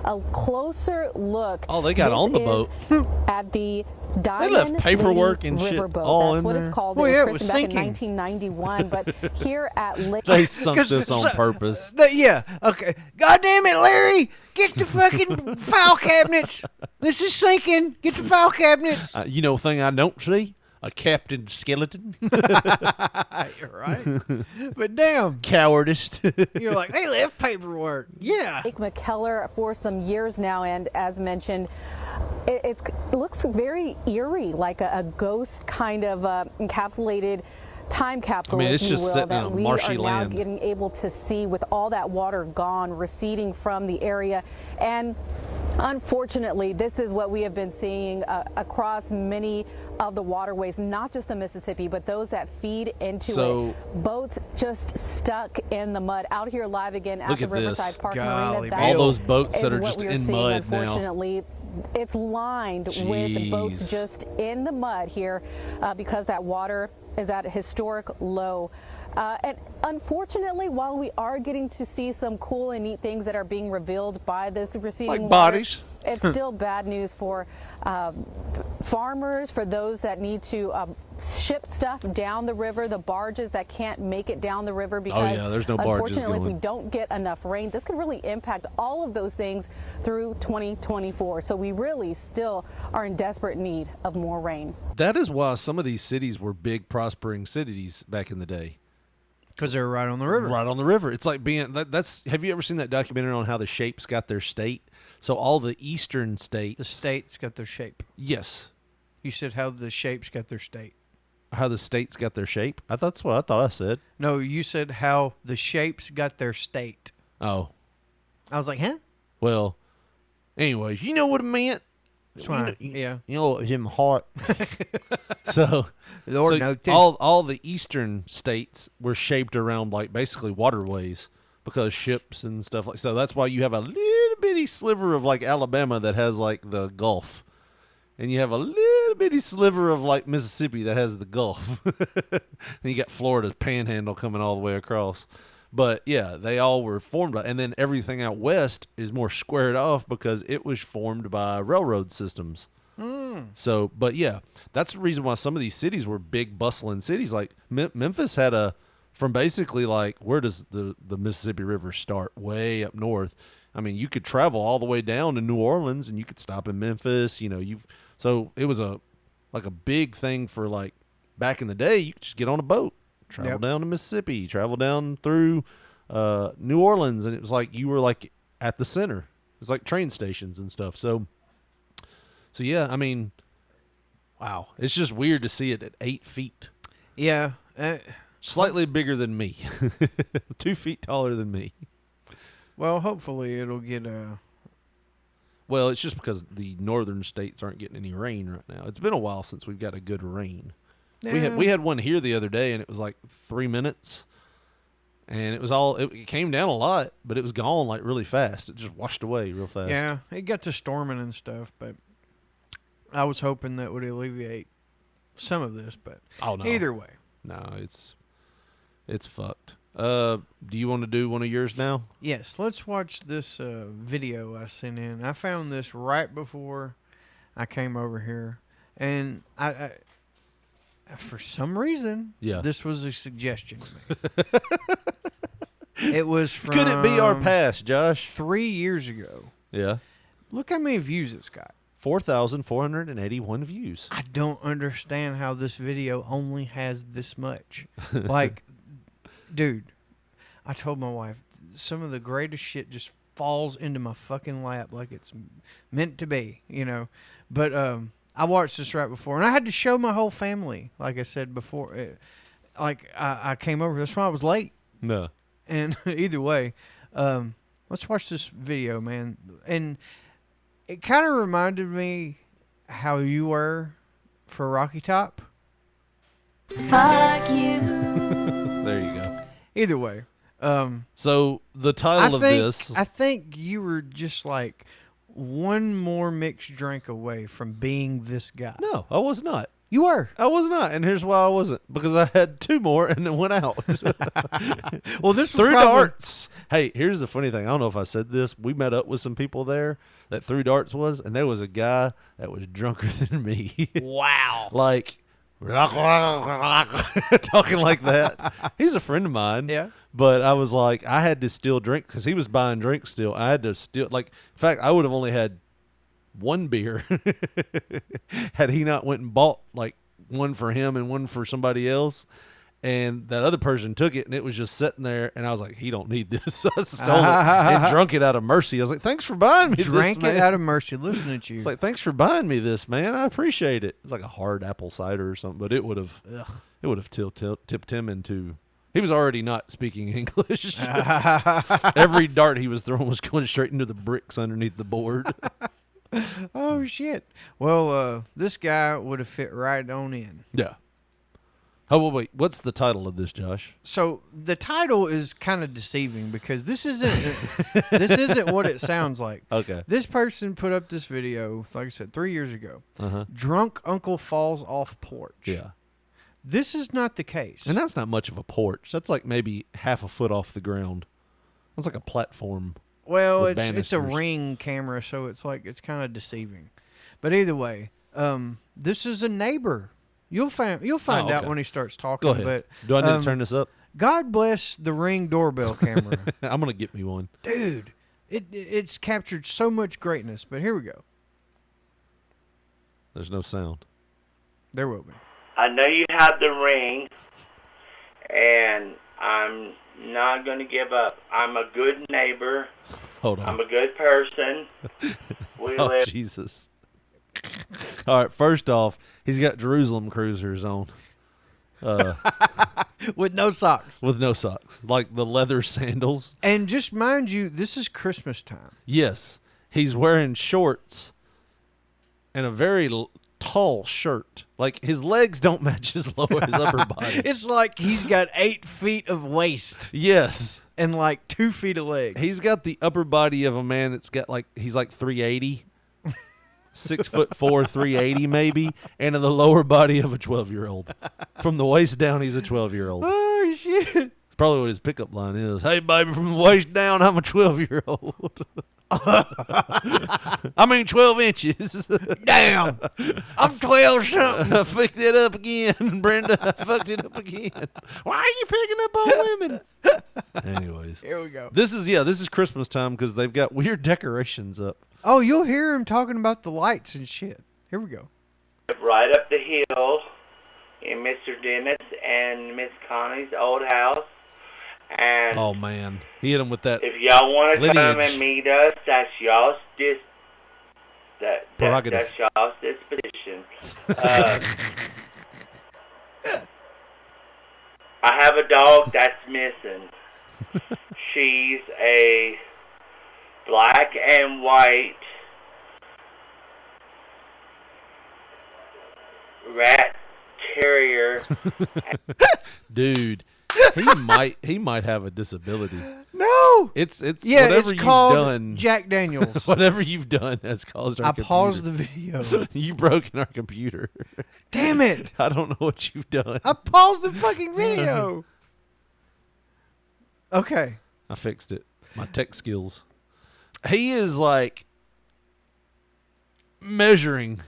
a closer look. Oh, they got This on the is boat. at the Diamond left paperwork Lady and shit Riverboat. all That's in what there. it's called. Well, it yeah, it was was christened back sinking. in 1991, but here at Lake They sunk 'Cause this on so- purpose. Yeah. Okay. God damn it, Larry! Get the fucking file cabinets. This is sinking. Get the file cabinets. Thing I don't see? A Captain Skeleton. You're right. But damn, Cowardice. you're like, they left paperwork. Yeah. Lake McKellar for some years now, and as mentioned, it looks very eerie, like a ghost kind of encapsulated time capsule, I mean, if it's you just will, sitting that on we marshy are now land. getting able to see with all that water gone, receding from the area. And unfortunately, this is what we have been seeing across many of the waterways, not just the Mississippi, but those that feed into it. Boats just stuck in the mud. Out here live again at Look the at this. Riverside Park Golly, Marina. That all those boats is that are what just we are in seeing, mud now. unfortunately. It's lined with boats Jeez. just in the mud here because that water is at a historic low. And unfortunately, while we are getting to see some cool and neat things that are being revealed by this receding Like water, bodies. it's still bad news for farmers, for those that need to ship stuff down the river, the barges that can't make it down the river because there's no barges unfortunately, if we going. don't get enough rain, this could really impact all of those things through 2024. So we really still are in desperate need of more rain. That is why some of these cities were big, prospering cities back in the day. Because they're right on the river. Right on the river. It's like being that's. Have you ever seen that documentary on how the shapes got their state? So all the eastern states. The states got their shape. Yes. You said how the shapes got their state. How the states got their shape? That's what I thought I said. No, you said how the shapes got their state. Oh. I was like, huh? Well, anyways, you know what it meant? That's fine. Yeah. You know what was in my heart. So, Lord knows too. all the eastern states were shaped around basically waterways because ships and stuff like so. That's why you have a little bitty sliver of Alabama that has the Gulf. And you have a little bitty sliver of Mississippi that has the Gulf. And you got Florida's panhandle coming all the way across. But yeah, they all were formed by, and then everything out west is more squared off because it was formed by railroad systems. So, but yeah, that's the reason why some of these cities were big, bustling cities. Like Memphis had from basically where does the Mississippi River start? Way up north. I mean, you could travel all the way down to New Orleans, and you could stop in Memphis. So it was a big thing for back in the day. You could just get on a boat, travel down to Mississippi, travel down through New Orleans, and it was you were at the center. It was like train stations and stuff. So yeah, I mean, Wow. It's just weird to see it at 8 feet. Yeah. Slightly bigger than me. 2 feet taller than me. Well, hopefully it'll get Well, it's just because the northern states aren't getting any rain right now. It's been a while since we've got a good rain. Yeah. We had one here the other day, and it was like 3 minutes. And it came down a lot, but it was gone like really fast. It just washed away real fast. Yeah, it got to storming and stuff, but I was hoping that would alleviate some of this, but no. Either way. No, it's fucked. Do you want to do one of yours now? Yes, let's watch this video I sent in. I found this right before I came over here, and I for some reason, this was a suggestion to me. It was from... Could it be our past, Josh? 3 years ago. Yeah. Look how many views it's got. 4,481 views. I don't understand how this video only has this much. Like, dude, I told my wife, some of the greatest shit just falls into my fucking lap like it's meant to be, you know. But I watched this right before, and I had to show my whole family, like I said before. I came over. That's why I was late. No. And either way, let's watch this video, man. And it kind of reminded me how you were for Rocky Top. Fuck you. There you go. Either way. So the title of this... I think you were just like one more mixed drink away from being this guy. No, I was not. You were. I was not, and here's why I wasn't. Because I had 2 more and then went out. Well, this was threw probably... darts. Hey, here's the funny thing. I don't know if I said this. We met up with some people there that threw darts was, and there was a guy that was drunker than me. Wow. Like, talking like that. He's a friend of mine. Yeah. But I was like, I had to still drink because he was buying drinks still. I had to still, like, in fact, I would have only had 1 beer had he not went and bought like one for him and one for somebody else, and that other person took it and it was just sitting there, and I was like, he don't need this. So I stole it and drunk it out of mercy. I was like, thanks for buying me this, Drank man. it out of mercy. Listen to you. It's like, thanks for buying me this, man. I appreciate it. It's like a hard apple cider or something, but it would have tipped him into... He was already not speaking English. Every dart he was throwing was going straight into the bricks underneath the board. Oh, shit. Well, this guy would have fit right on in. Yeah. Oh, wait. What's the title of this, Josh? So the title is kind of deceiving because this isn't what it sounds like. Okay. This person put up this video, like I said, 3 years ago. Uh-huh. Drunk uncle falls off porch. Yeah. This is not the case. And that's not much of a porch. That's like maybe half a foot off the ground. That's like a platform. Well, with it's a banisters. ring camera, so it's kind of deceiving. But either way, this is a neighbor. You'll find out when he starts talking. Go ahead. But do I need to turn this up? God bless the Ring doorbell camera. I'm gonna get me one, dude. It's captured so much greatness. But here we go. There's no sound. There will be. I know you have the ring, and I'm not going to give up. I'm a good neighbor. Hold on. I'm a good person. Oh, Jesus. All right, first off, he's got Jerusalem cruisers on. With no socks. With no socks. Like the leather sandals. And just mind you, this is Christmas time. Yes. He's wearing shorts and a very tall shirt. Like, his legs don't match his upper body. It's like he's got 8 feet of waist. Yes. And like 2 feet of legs. He's got the upper body of a man that's got like, he's like 380. 6'4", 380 maybe, and in the lower body of a 12-year-old. From the waist down, he's a 12-year-old. Oh shit! That's probably what his pickup line is. Hey, baby, from the waist down, I'm a 12-year-old. I mean, 12 inches. Damn, I'm 12 something. I fucked it up again, Brenda. I fucked it up again. Why are you picking up on women? Anyways, here we go. This is Christmas time because they've got weird decorations up. Oh, you'll hear him talking about the lights and shit. Here we go. Right up the hill in Mr. Dennis and Miss Connie's old house. And oh, man. He hit him with that if y'all want to come lineage. and meet us, that's y'all's prerogative. That's y'all's disposition. I have a dog that's missing. She's a black and white rat terrier. Dude, he might have a disability. No, it's yeah, whatever it's you've called done, Jack Daniels. Whatever you've done has caused our I computer. paused the video. You broken our computer. Damn it! I don't know what you've done. I paused the fucking video. Okay, I fixed it. My tech skills. He is like measuring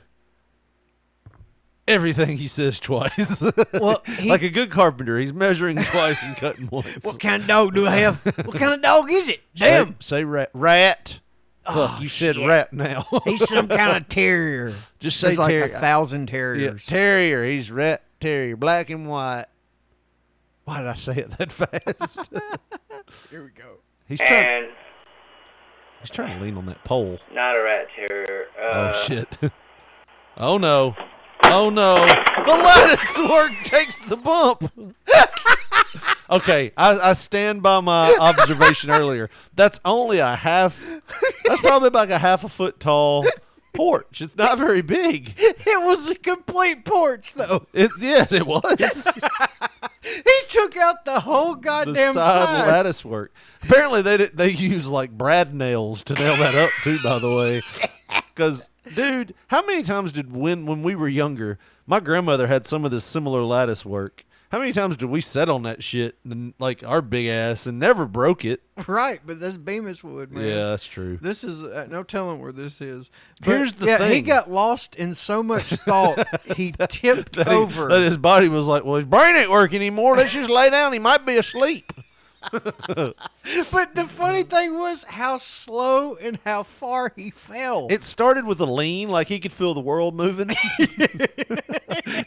everything he says twice. Well, like a good carpenter, he's measuring twice and cutting once. What kind of dog do I have? What kind of dog is it? Damn. Say rat. Rat. Oh, Fuck, you said shit. rat now. He's some kind of terrier. Just say There's like terrier. 1,000 terriers. Yeah, terrier. He's rat terrier, black and white. Why did I say it that fast? Here we go. He's And trying to lean on that pole. not a rat terrier. Oh shit. Oh no. Oh no. The lattice work takes the bump. Okay, I stand by my observation earlier. That's only that's probably like a half a foot tall porch. It's not very big. It was a complete porch, though. Yes, it was. He took out the whole The goddamn side lattice work. Apparently they use like brad nails to nail that up too, by the way. Because, dude, how many times did when we were younger, my grandmother had some of this similar lattice work. How many times did we sit on that shit and like our big ass and never broke it? Right, but that's Bemis wood, man. Yeah, that's true. This is no telling where this is. But, Here's the thing. He got lost in so much thought, he tipped over. That his body was like, well, his brain ain't working anymore. Let's just lay down. He might be asleep. But the funny thing was how slow and how far he fell. It started with a lean, like he could feel the world moving.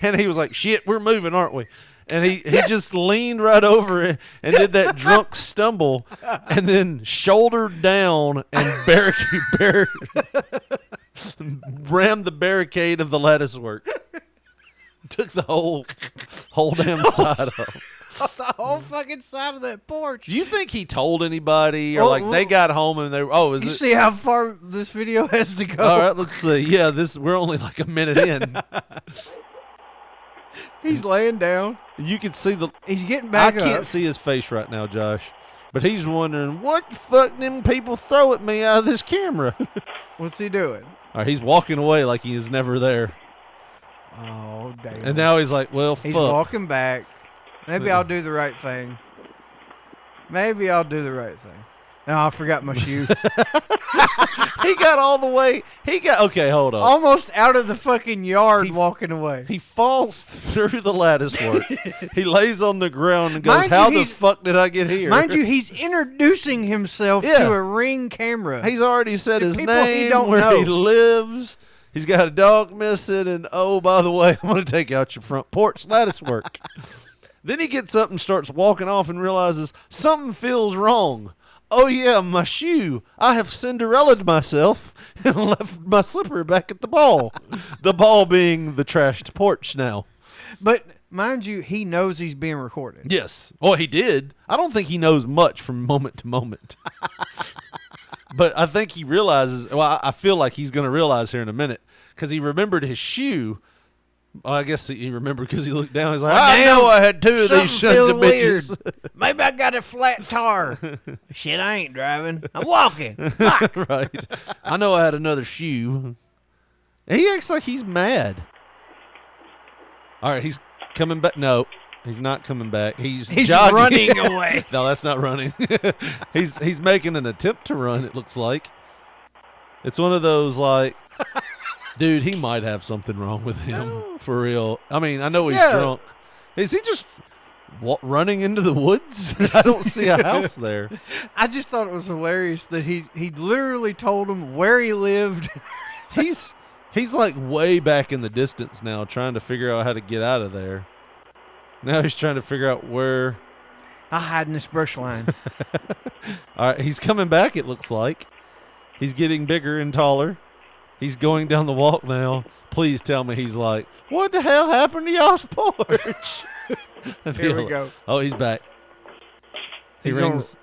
And he was like, shit, we're moving, aren't we? And he just leaned right over it and did that drunk stumble and then shouldered down and rammed the barricade of the lattice work. Took the whole damn side off. The whole fucking side of that porch. Do you think he told anybody, or like they got home and they were, oh, is you it? see how far this video has to go? All right, let's see. Yeah, we're only like a minute in. He's laying down. You can see he's getting back I can't up. see his face right now, Josh. But he's wondering, what the fuck them people throw at me out of this camera? What's he doing? All right, he's walking away like he was never there. Oh, damn. And now he's like, well, He's fuck. walking back. Maybe I'll do the right thing. Maybe I'll do the right thing. No, I forgot my shoe. He got all the way. Okay, hold on. Almost out of the fucking yard walking away. He falls through the lattice work. He lays on the ground and goes, Mind you, how the fuck did I get here? Mind you, he's introducing himself to a Ring camera. He's already said To his people name, he don't where know. he lives. He's got a dog missing, and oh, by the way, I'm going to take out your front porch lattice work. Then he gets up and starts walking off and realizes something feels wrong. Oh, yeah, my shoe. I have Cinderella'd myself and left my slipper back at the ball. The ball being the trashed porch now. But mind you, he knows he's being recorded. Yes. Oh, he did. I don't think he knows much from moment to moment. But I think he realizes, well, I feel like he's going to realize here in a minute, because he remembered his shoe. Well, I guess he remembered because he looked down. He's like, I know I had two of these sons of bitches. Maybe I got a flat tire. Shit, I ain't driving. I'm walking. Fuck. Right. I know I had another shoe. He acts like he's mad. All right, he's coming back. No, he's not coming back. He's jogging. Running away. No, that's not running. He's making an attempt to run, it looks like. It's one of those like... Dude, he might have something wrong with him, for real. I mean, I know he's drunk. Is he just running into the woods? I don't see a house there. I just thought it was hilarious that he literally told him where he lived. He's like way back in the distance now, trying to figure out how to get out of there. Now he's trying to figure out where. I hide in this brush line. All right, he's coming back, it looks like. He's getting bigger and taller. He's going down the walk now. Please tell me he's like, what the hell happened to y'all's porch? Here we go. Oh, he's back. He rings.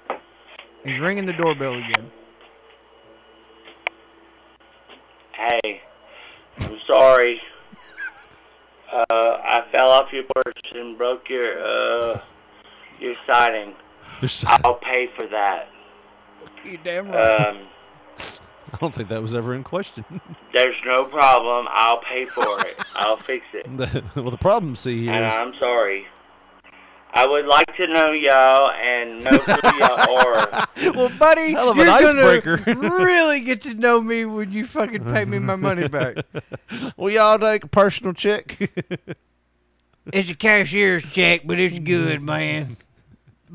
He's ringing the doorbell again. Hey, I'm sorry. I fell off your porch and broke your siding. I'll pay for that. You damn right. I don't think that was ever in question. There's no problem. I'll pay for it. I'll fix it. Well, the problem, see, here And is... I'm sorry. I would like to know y'all and know who y'all are. Well, buddy, Hell of you're an icebreaker. gonna really get to know me when you fucking pay me my money back. Will y'all take a personal check? It's a cashier's check, but it's good, man.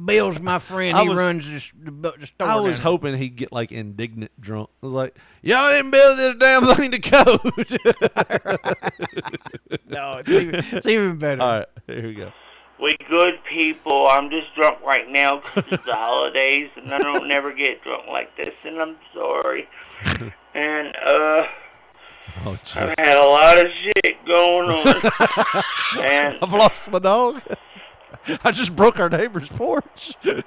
Bill's my friend. He runs the store. I was hoping he'd get like indignant drunk. I was like, y'all didn't build this damn thing to code. No, it's even better. All right, here we go. We good people. I'm just drunk right now because it's the holidays, and I don't never get drunk like this, and I'm sorry. And I've had a lot of shit going on. And I've lost my dog. I just broke our neighbor's porch. And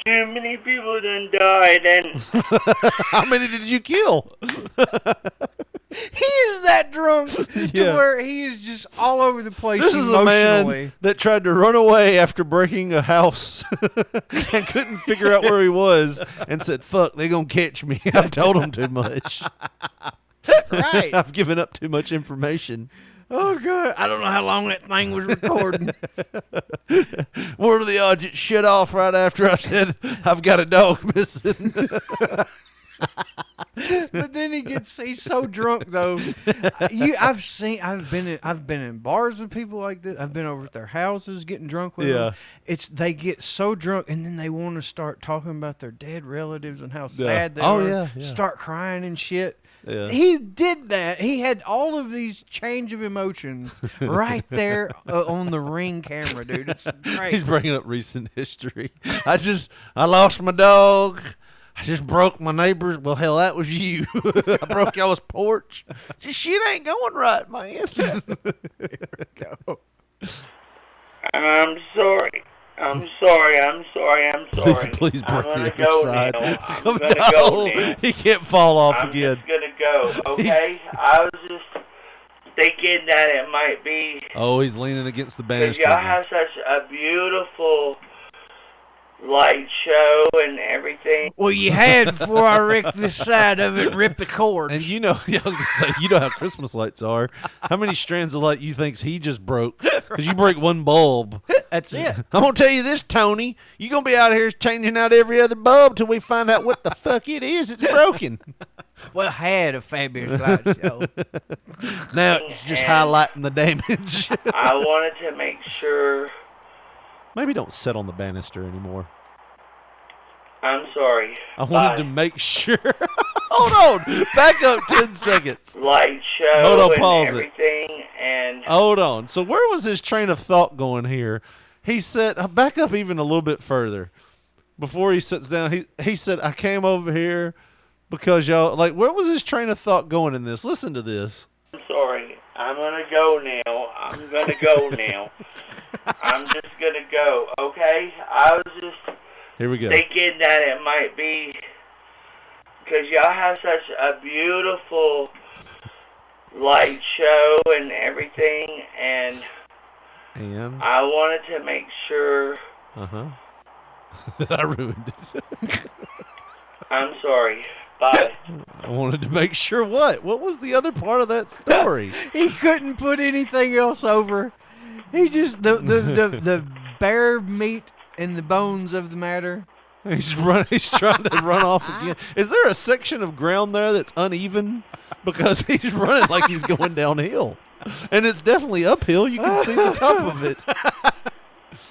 too many people done died, and how many did you kill? He is that drunk to where he is just all over the place. This is a man that tried to run away after breaking a house and couldn't figure out where he was and said, fuck, they gonna catch me. I've told them too much. Right. I've given up too much information. Oh, God. I don't know how long that thing was recording. What are the odds it shut off right after I said, I've got a dog missing? But then he's so drunk though. I've been in bars with people like this. I've been over at their houses getting drunk with them. They get so drunk and then they want to start talking about their dead relatives and how sad they are. Start crying and shit. Yeah. He did that. He had all of these change of emotions right there on the Ring camera, dude. It's great. He's bringing up recent history. I lost my dog. I just broke my neighbor's. Well, hell, that was you. I broke y'all's porch. Just shit ain't going right, man. Here we go. I'm sorry. I'm sorry. Please break the other go side. now. I'm gonna go now. He can't fall off I'm again. just gonna go, okay? I was just thinking that it might be Oh, he's leaning against the because banister. y'all have such a beautiful light show and everything. Well, you had before I wrecked this side of it and ripped the cord. And I was going to say, you know how Christmas lights are. How many strands of light you thinks he just broke? Because you break one bulb. That's it. I'm going to tell you this, Tony. You're going to be out here changing out every other bulb till we find out what the fuck it is. It's broken. Well, I had a fabulous light show. Now it's just highlighting the damage. I wanted to make sure. Maybe don't sit on the banister anymore. I'm sorry. I wanted to make sure. Hold on. Back up 10 seconds. Light show Hold on, and pause everything. And hold on. So where was his train of thought going here? He said, back up even a little bit further. Before he sits down, he said, I came over here because y'all, like, where was his train of thought going in this? Listen to this. I'm sorry. I'm going to go now. I'm going to go now. I'm just going to go, okay? I was just Here we go. thinking that it might be because y'all have such a beautiful light show and everything, and I wanted to make sure that I ruined it. I'm sorry. Bye. I wanted to make sure what? What was the other part of that story? He couldn't put anything else over. He just the bare meat and the bones of the matter. He's trying to run off again. Is there a section of ground there that's uneven? Because he's running like he's going downhill. And it's definitely uphill. You can see the top of it.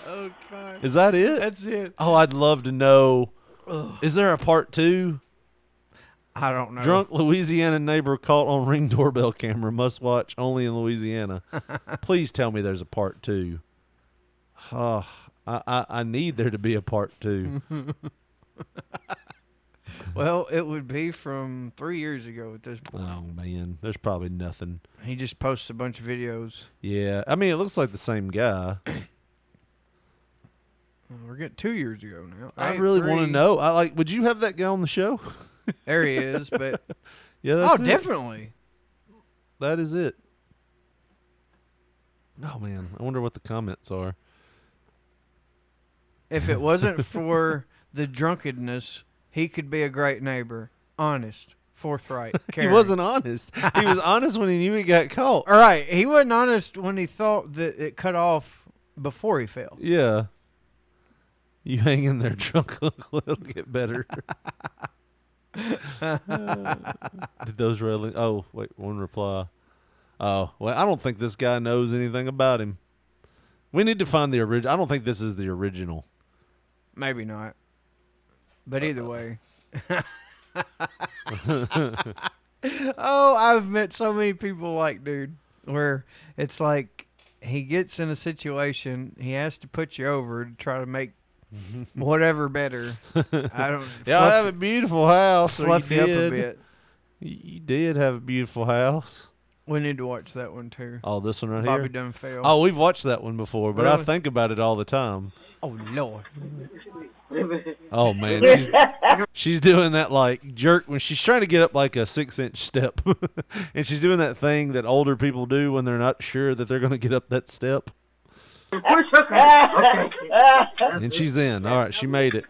Oh, God. Is that it? That's it. Oh, I'd love to know. Is there a part 2? I don't know. Drunk Louisiana neighbor caught on Ring doorbell camera. Must watch only in Louisiana. Please tell me there's a part 2. Oh, I need there to be a part 2. Well, it would be from 3 years ago at this point. Oh, man. There's probably nothing. He just posts a bunch of videos. Yeah. I mean, it looks like the same guy. We're getting 2 years ago now. I really want to know. Would you have that guy on the show? There he is, but yeah, that's it. Definitely. That is it. Oh man, I wonder what the comments are. If it wasn't for the drunkenness, he could be a great neighbor. Honest, forthright, He caring. wasn't honest. He was honest when he knew he got caught. All right, he wasn't honest when he thought that it cut off before he fell. Yeah. You hang in there, drunk uncle. It'll get better. Did those really? Oh, wait, one reply. Oh, well, I don't think this guy knows anything about him. We need to find the original. I don't think this is the original. Maybe not. But either way. Oh, I've met so many people like, dude, where it's like he gets in a situation, he has to put you over to try to make whatever better. I don't. Yeah, I have a beautiful house. Fluff you up a bit. You did have a beautiful house. We need to watch that one too. Oh, this one right Bobby here? done failed. Oh, we've watched that one before, but I Really? think about it all the time. Oh, Lord. Oh, man. She's doing that, like, jerk when she's trying to get up, like, a 6-inch step. And she's doing that thing that older people do when they're not sure that they're going to get up that step. And she's in. All right, she made it.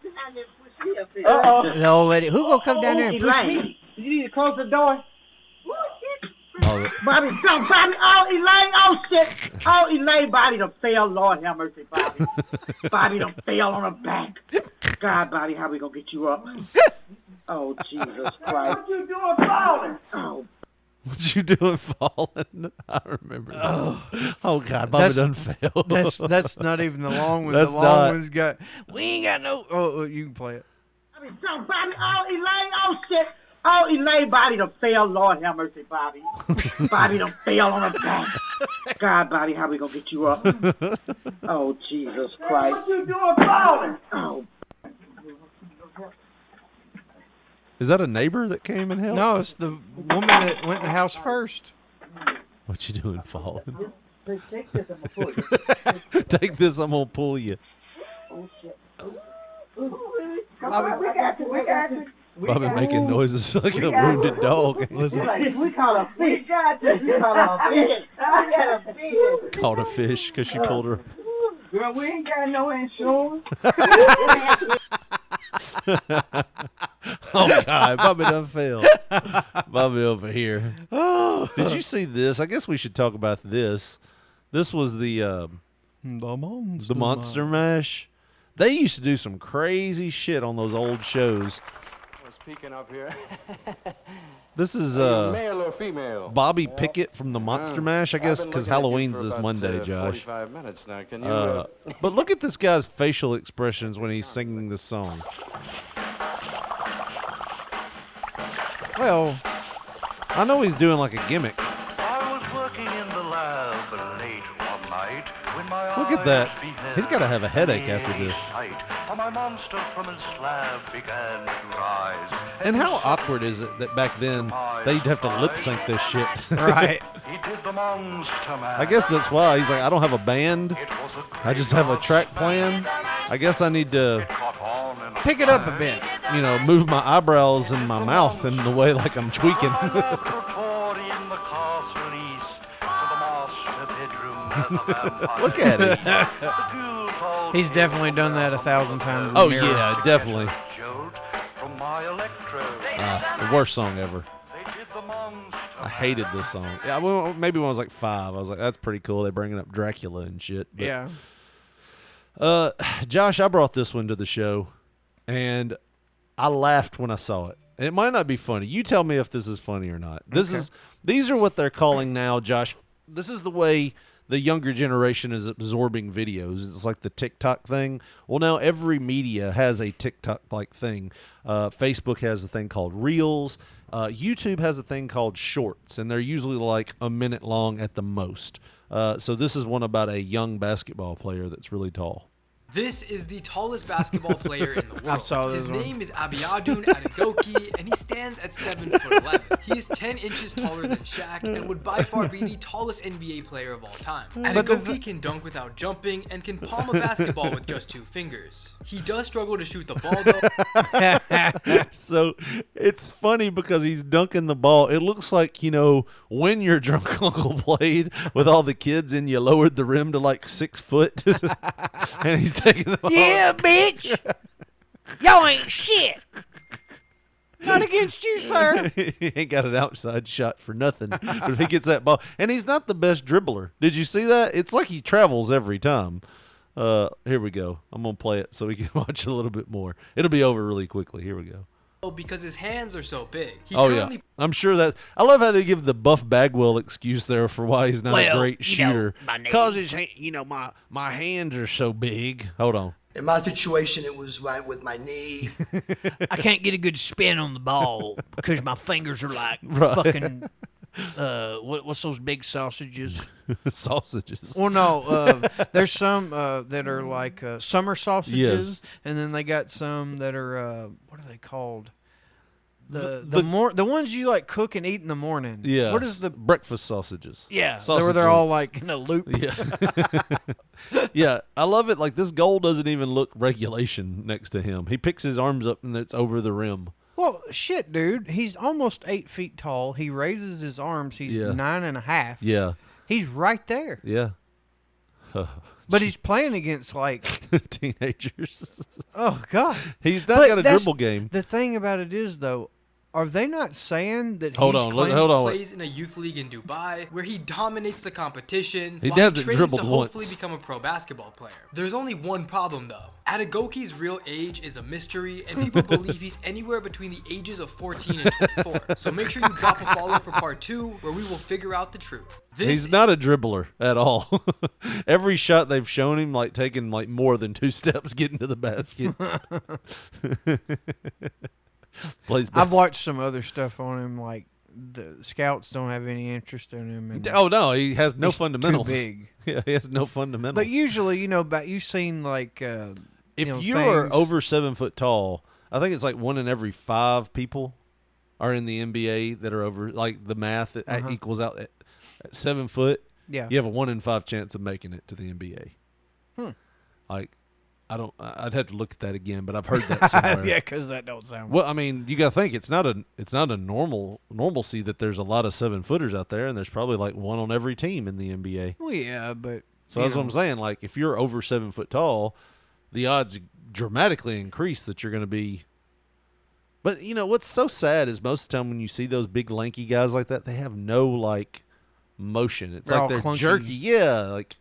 The old lady. Who gonna come down there and push me? You need to close the door. Oh, Bobby, don't, Bobby. Oh, Elaine. Oh, shit. Oh, Elaine. Bobby done fell. Lord have mercy, Bobby. Bobby done fell on her back. God, Bobby, how we gonna get you up? Oh, Jesus Christ. What you doing falling? Oh. What you doing falling? I remember that. Oh God, Bobby done failed. That's not even the long one. That's the long not. one's got. We ain't got no. Oh, you can play it. Bobby, don't, Bobby. Oh, Elaine. Oh, shit. Oh, Elaine. Bobby done fell. Lord have mercy, Bobby. Bobby done fell on her back. God, Bobby, how we gonna get you up? Oh, Jesus Christ. What you doing falling? Oh. Is that a neighbor that came and helped? No, it's the woman that went in the house first. What you doing falling? Take this, I'm gonna pull you. Take this, I'm gonna pull you. Oh, shit. Bobby, we got you. We got you. Bobby making noises like a wounded dog. Listen. We call a fish. We got this. We call a fish. I got a fish. Caught a fish because she pulled her. Girl, we ain't got no insurance. Oh God, Bobby done failed. Bobby over here. Did you see this? I guess we should talk about this. This was the Monster Mash. They used to do some crazy shit on those old shows. Speaking up here. This is male or female? Bobby Pickett from the Monster Mash, I guess, because Halloween's this about, Monday, Josh. 45 minutes now. Can you? But look at this guy's facial expressions when he's singing this song. Well, I know he's doing like a gimmick. I was working in the lab late one night when my Look at that. He's got to have a headache after this. For my monster from his slab began to rise. And how awkward is it that back then they'd have to lip sync this shit? Right. He did the monster I guess that's why he's like, I don't have a band. I just have a track plan. I guess I need to pick it up a bit. You know, move my eyebrows and my mouth in the way like I'm tweaking. Look at it. He's definitely done that 1,000 times. In Oh the mirror. yeah, definitely. The worst song ever. I hated this song. Yeah, well, maybe when I was like 5, I was like, "That's pretty cool." They're bringing up Dracula and shit. But, Yeah. Josh, I brought this one to the show, and I laughed when I saw it. And it might not be funny. You tell me if this is funny or not. These are what they're calling now, Josh. This is the way the younger generation is absorbing videos. It's like the TikTok thing. Well, now every media has a TikTok-like thing. Facebook has a thing called Reels. YouTube has a thing called Shorts, and they're usually like a minute long at the most. So this is one about a young basketball player that's really tall. This is the tallest basketball player in the world. I saw this His one. name is Abiodun Adegoke, and he stands at 7'11". He is 10 inches taller than Shaq and would by far be the tallest NBA player of all time. Adegoke can dunk without jumping and can palm a basketball with just 2 fingers. He does struggle to shoot the ball though. So it's funny because he's dunking the ball. It looks like, you know, when your drunk uncle played with all the kids and you lowered the rim to like 6 foot and he's taking the ball. Yeah, bitch. Y'all ain't shit. Not against you, sir. He ain't got an outside shot for nothing. But if he gets that ball, and he's not the best dribbler. Did you see that? It's like he travels every time. Here we go. I'm going to play it so we can watch a little bit more. It'll be over really quickly. Here we go. Because his hands are so big. He Oh, currently yeah. I'm sure that. I love how they give the Buff Bagwell excuse there for why he's not a great shooter. Because his hand, you know, my hands are so big. Hold on. In my situation, it was right with my knee. I can't get a good spin on the ball because my fingers are like Right. fucking. What's those big sausages? Sausages. Well, no. There's some that are like summer sausages, Yes. and then they got some that are what are they called? The ones you like cook and eat in the morning. Yeah. What is the breakfast sausages? Yeah, Sausage they're all links. like in a loop. Yeah. Yeah, I love it. Like, this goal doesn't even look regulation next to him. He picks his arms up and it's over the rim. Well, shit, dude. He's almost 8 feet tall. He raises his arms. He's 9.5. Yeah. He's right there. Yeah. But he's playing against like teenagers. Oh God. He's not got a dribble game. The thing about it is though, are they not saying that Hold he's on, claiming- hold on. plays in a youth league in Dubai where he dominates the competition He while hasn't he trains dribbled to hopefully once. become a pro basketball player. There's only one problem though. Adegoke's real age is a mystery and people believe he's anywhere between the ages of 14 and 24. So make sure you drop a follow for part 2 where we will figure out the truth. He's not a dribbler at all. Every shot they've shown him, like, taking like more than 2 steps getting to the basket. Plays I've watched some other stuff on him, like the scouts don't have any interest in him. And Oh no, he has no he's fundamentals. Too big. Yeah, he has no fundamentals. But usually, you know, you've seen like if you know, you're things- over 7 foot tall, I think it's like 1 in every 5 people are in the NBA that are over. Like, the math equals out at 7 foot. Yeah. You have a 1 in 5 chance of making it to the NBA. Like, I'd have to look at that again, but I've heard that somewhere. Yeah, because that don't sound. Well, I mean, you got to think it's not a normalcy that there's a lot of 7-footers out there, and there's probably like 1 on every team in the NBA. Well, yeah, but So that's what I'm saying. Like, if you're over 7 foot tall, the odds dramatically increase that you're going to be. But you know what's so sad is most of the time when you see those big lanky guys like that, they have no like motion. It's They're like all they're clunky. jerky. Yeah, like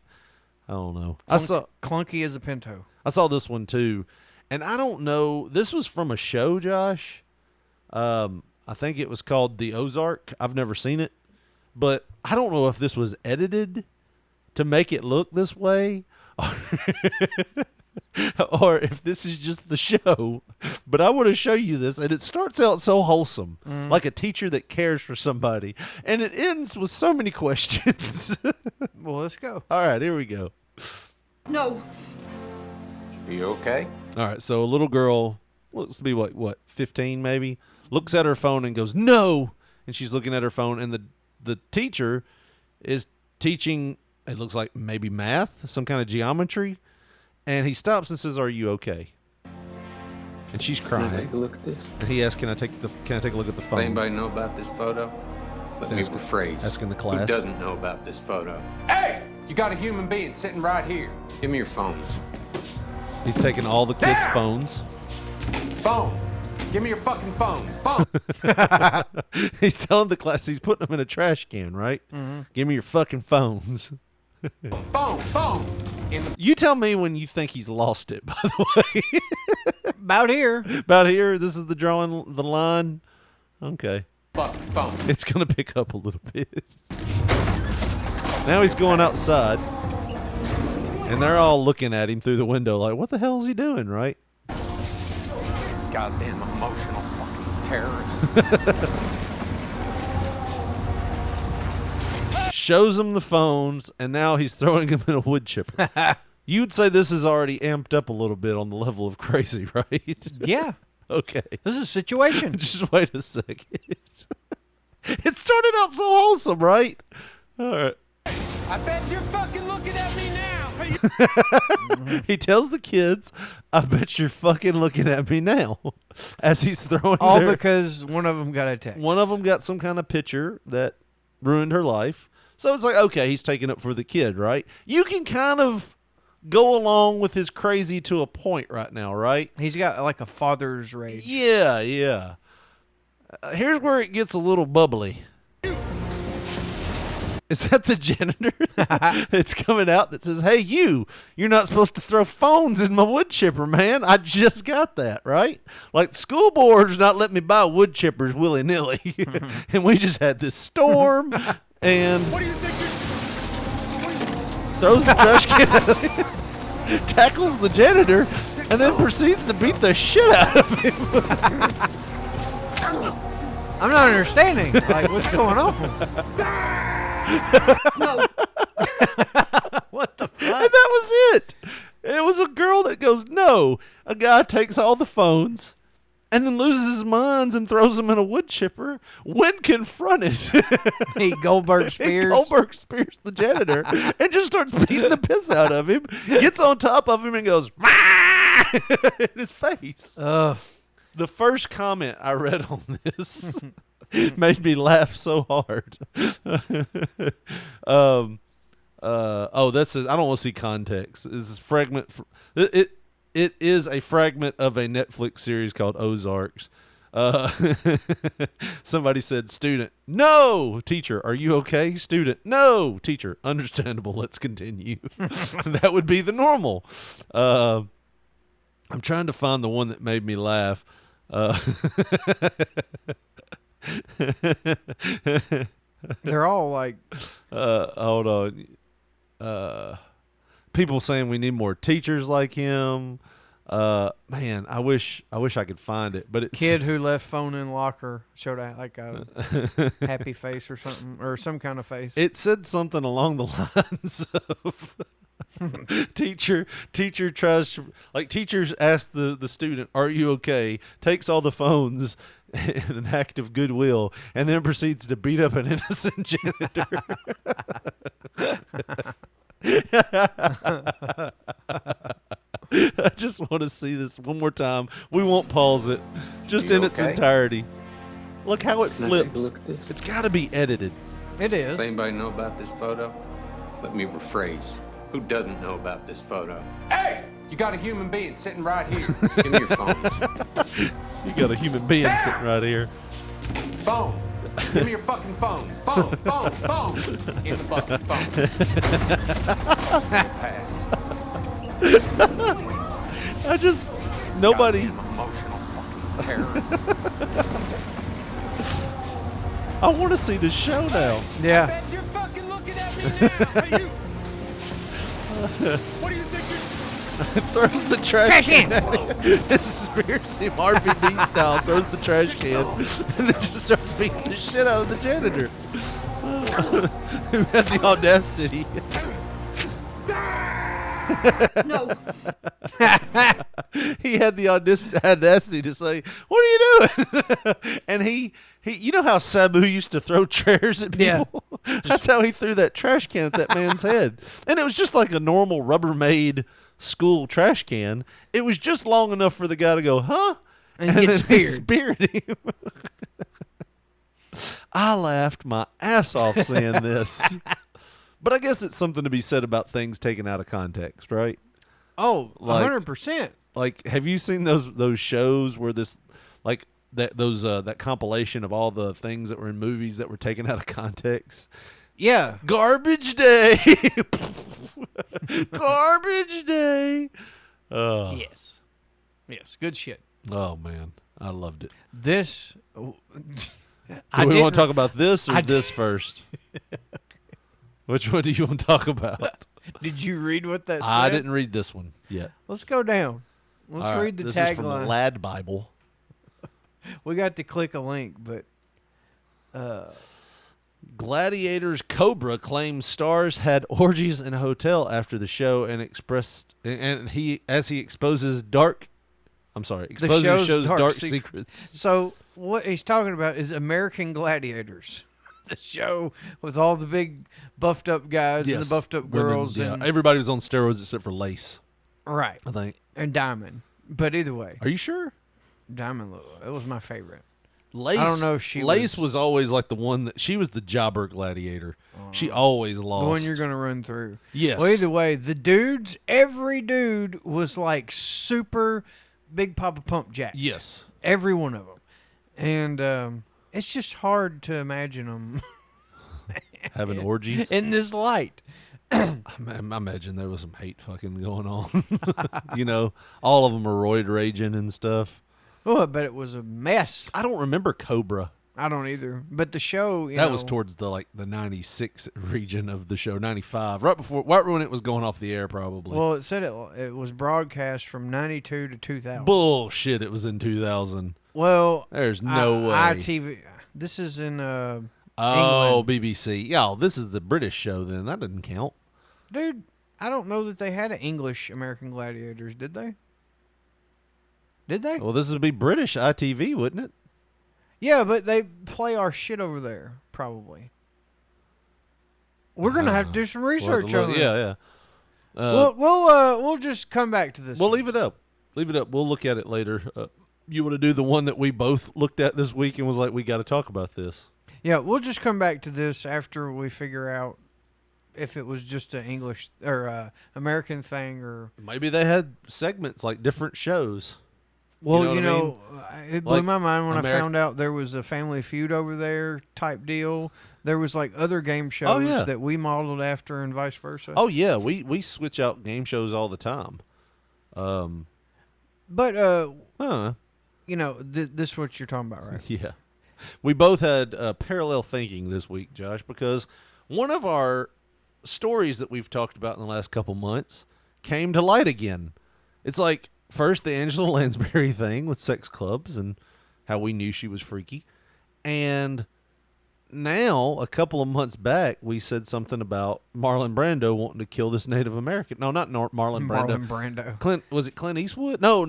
I don't know. I saw clunky as a pinto. I saw this one too, and I don't know. This was from a show, Josh. I think it was called The Ozark. I've never seen it, but I don't know if this was edited to make it look this way, or if this is just the show. But I want to show you this, and it starts out so wholesome, like a teacher that cares for somebody, and it ends with so many questions. Well, let's go. All right, here we go. No. Are you okay? All right, so a little girl, looks to be what, 15 maybe, looks at her phone and goes, "No!" And she's looking at her phone, and the teacher is teaching, it looks like maybe math, some kind of geometry, and he stops and says, "Are you okay?" And she's crying. Can I take a look at this? And he asks, "Can I take a look at the phone?" Does anybody know about this photo? Let me rephrase. Asking the Who class. doesn't know about this photo? Hey! You got a human being sitting right here. Give me your phones. He's taking all the kids' phones. Phone. Give me your fucking phones. Phone. He's telling the class he's putting them in a trash can, right? Mm-hmm. Give me your fucking phones. Phone. You tell me when you think he's lost it, by the way. About here. About here. This is the drawing, the line. Okay. Phone. It's going to pick up a little bit. Now he's going outside. And they're all looking at him through the window like, what the hell is he doing, right? Goddamn emotional fucking terrorist. Shows him the phones, and now he's throwing them in a wood chipper. You'd say this is already amped up a little bit on the level of crazy, right? Yeah. Okay. This is a situation. Just wait a second. It started out so wholesome, right? All right. I bet you're fucking looking at me now. He tells the kids, I bet you're fucking looking at me now. As he's throwing all because one of them got attacked. One of them got some kind of picture that ruined her life. So it's like, okay, he's taking it for the kid, right? You can kind of go along with his crazy to a point right now, right? He's got like a father's rage. Yeah, yeah. Here's where it gets a little bubbly. Is that the janitor that's coming out that says, hey, you're not supposed to throw phones in my wood chipper, man. I just got that, right? Like, the school board's not letting me buy wood chippers willy-nilly. And we just had this storm, and what do you think throws the trash can, tackles the janitor, and then proceeds to beat the shit out of him. I'm not understanding. Like, what's going on? No. What the fuck? And that was it. It was a girl that goes, no. A guy takes all the phones and then loses his minds and throws them in a wood chipper. When confronted, he Goldberg spears the janitor and just starts beating the piss out of him. Gets on top of him and goes, in his face. The first comment I read on this made me laugh so hard. That's I don't want to see context. This is fragment. It is a fragment of a Netflix series called Ozarks. Somebody said, student, no. Teacher, are you okay? Student, no. Teacher, understandable. Let's continue. That would be the normal. I'm trying to find the one that made me laugh. They're all like, hold on. People saying we need more teachers like him. Man, I wish I could find it, but it's kid who left phone in locker showed like a happy face or something, or some kind of face. It said something along the lines of teacher tries to, like, teachers ask the student, are you okay? Takes all the phones in an act of goodwill and then proceeds to beat up an innocent janitor. I just want to see this one more time. We won't pause it. Just in its entirety. Look how it flips. Take a look at this? It's got to be edited. It is. Does anybody know about this photo? Let me rephrase. Who doesn't know about this photo? Hey! You got a human being sitting right here. Give me your phones. You got a human being sitting right here. Phone. Give me your fucking phones. Phone. In the fucking phone. Pass. I just, nobody. Emotional fucking terrorist. I want to see the show now. Yeah. I bet you're fucking looking at me now. Hey, you. What do you think throws the trash can. Spears him RVD style, throws the trash can, and then just starts beating the shit out of the janitor. Who had the audacity. No. He had the audacity to say, what are you doing? And he, you know how Sabu used to throw chairs at people? Yeah. That's how he threw that trash can at that man's head. And it was just like a normal Rubbermaid school trash can. It was just long enough for the guy to go, huh? And get speared him. I laughed my ass off seeing this. But I guess it's something to be said about things taken out of context, right? Oh, like, 100%. Like, have you seen those shows where this, like, that compilation of all the things that were in movies that were taken out of context? Yeah. Garbage Day. Garbage Day. Yes. Yes. Good shit. Oh, man. I loved it. This. Do we want to talk about this or this first? Which one do you want to talk about? Did you read what that said? I didn't read this one yet. Let's go down. Let's read the tagline. This is from the Lad Bible. We got to click a link, but Gladiators Cobra claims stars had orgies in a hotel after the show and he exposes show's dark secrets. So what he's talking about is American Gladiators, the show with all the big buffed up guys and the buffed up girls. And everybody was on steroids except for Lace. Right. I think. And Diamond. But either way. Are you sure? Diamond, that was my favorite. Lace, I don't know if she Lace was always like the one that she was the jobber gladiator. She always lost. The one you're going to run through. Yes. Well, either way, the dudes, every dude was like super Big Papa Pump Jack. Yes. Every one of them. And it's just hard to imagine them having orgies in this light. I imagine there was some hate fucking going on. You know, all of them are roid raging and stuff. Oh, I bet it was a mess. I don't remember Cobra. I don't either. But the show, that was towards the 96 region of the show, 95, right when it was going off the air, probably. Well, it said it was broadcast from 92 to 2000. Bullshit! It was in 2000. Well, there's no way. ITV. This is in England. BBC. Yeah, this is the British show. Then that doesn't count, dude. I don't know that they had an English American Gladiators. Did they? Did they? Well, this would be British ITV, wouldn't it? Yeah, but they play our shit over there, probably. We're gonna have to do some research on this. Yeah. We'll just come back to this. We'll leave it up. Leave it up. We'll look at it later. You want to do the one that we both looked at this week and was like, we got to talk about this. Yeah, we'll just come back to this after we figure out if it was just an English or American thing, or maybe they had segments like different shows. Well, it blew my mind when I found out there was a Family Feud over there type deal. There was like other game shows that we modeled after and vice versa. Oh, yeah. We switch out game shows all the time. But, this is what you're talking about, right? Yeah. We both had parallel thinking this week, Josh, because one of our stories that we've talked about in the last couple months came to light again. It's like, first, the Angela Lansbury thing with sex clubs and how we knew she was freaky. And now, a couple of months back, we said something about Marlon Brando wanting to kill this Native American. No, not Marlon Brando. Marlon Brando. Was it Clint Eastwood? No.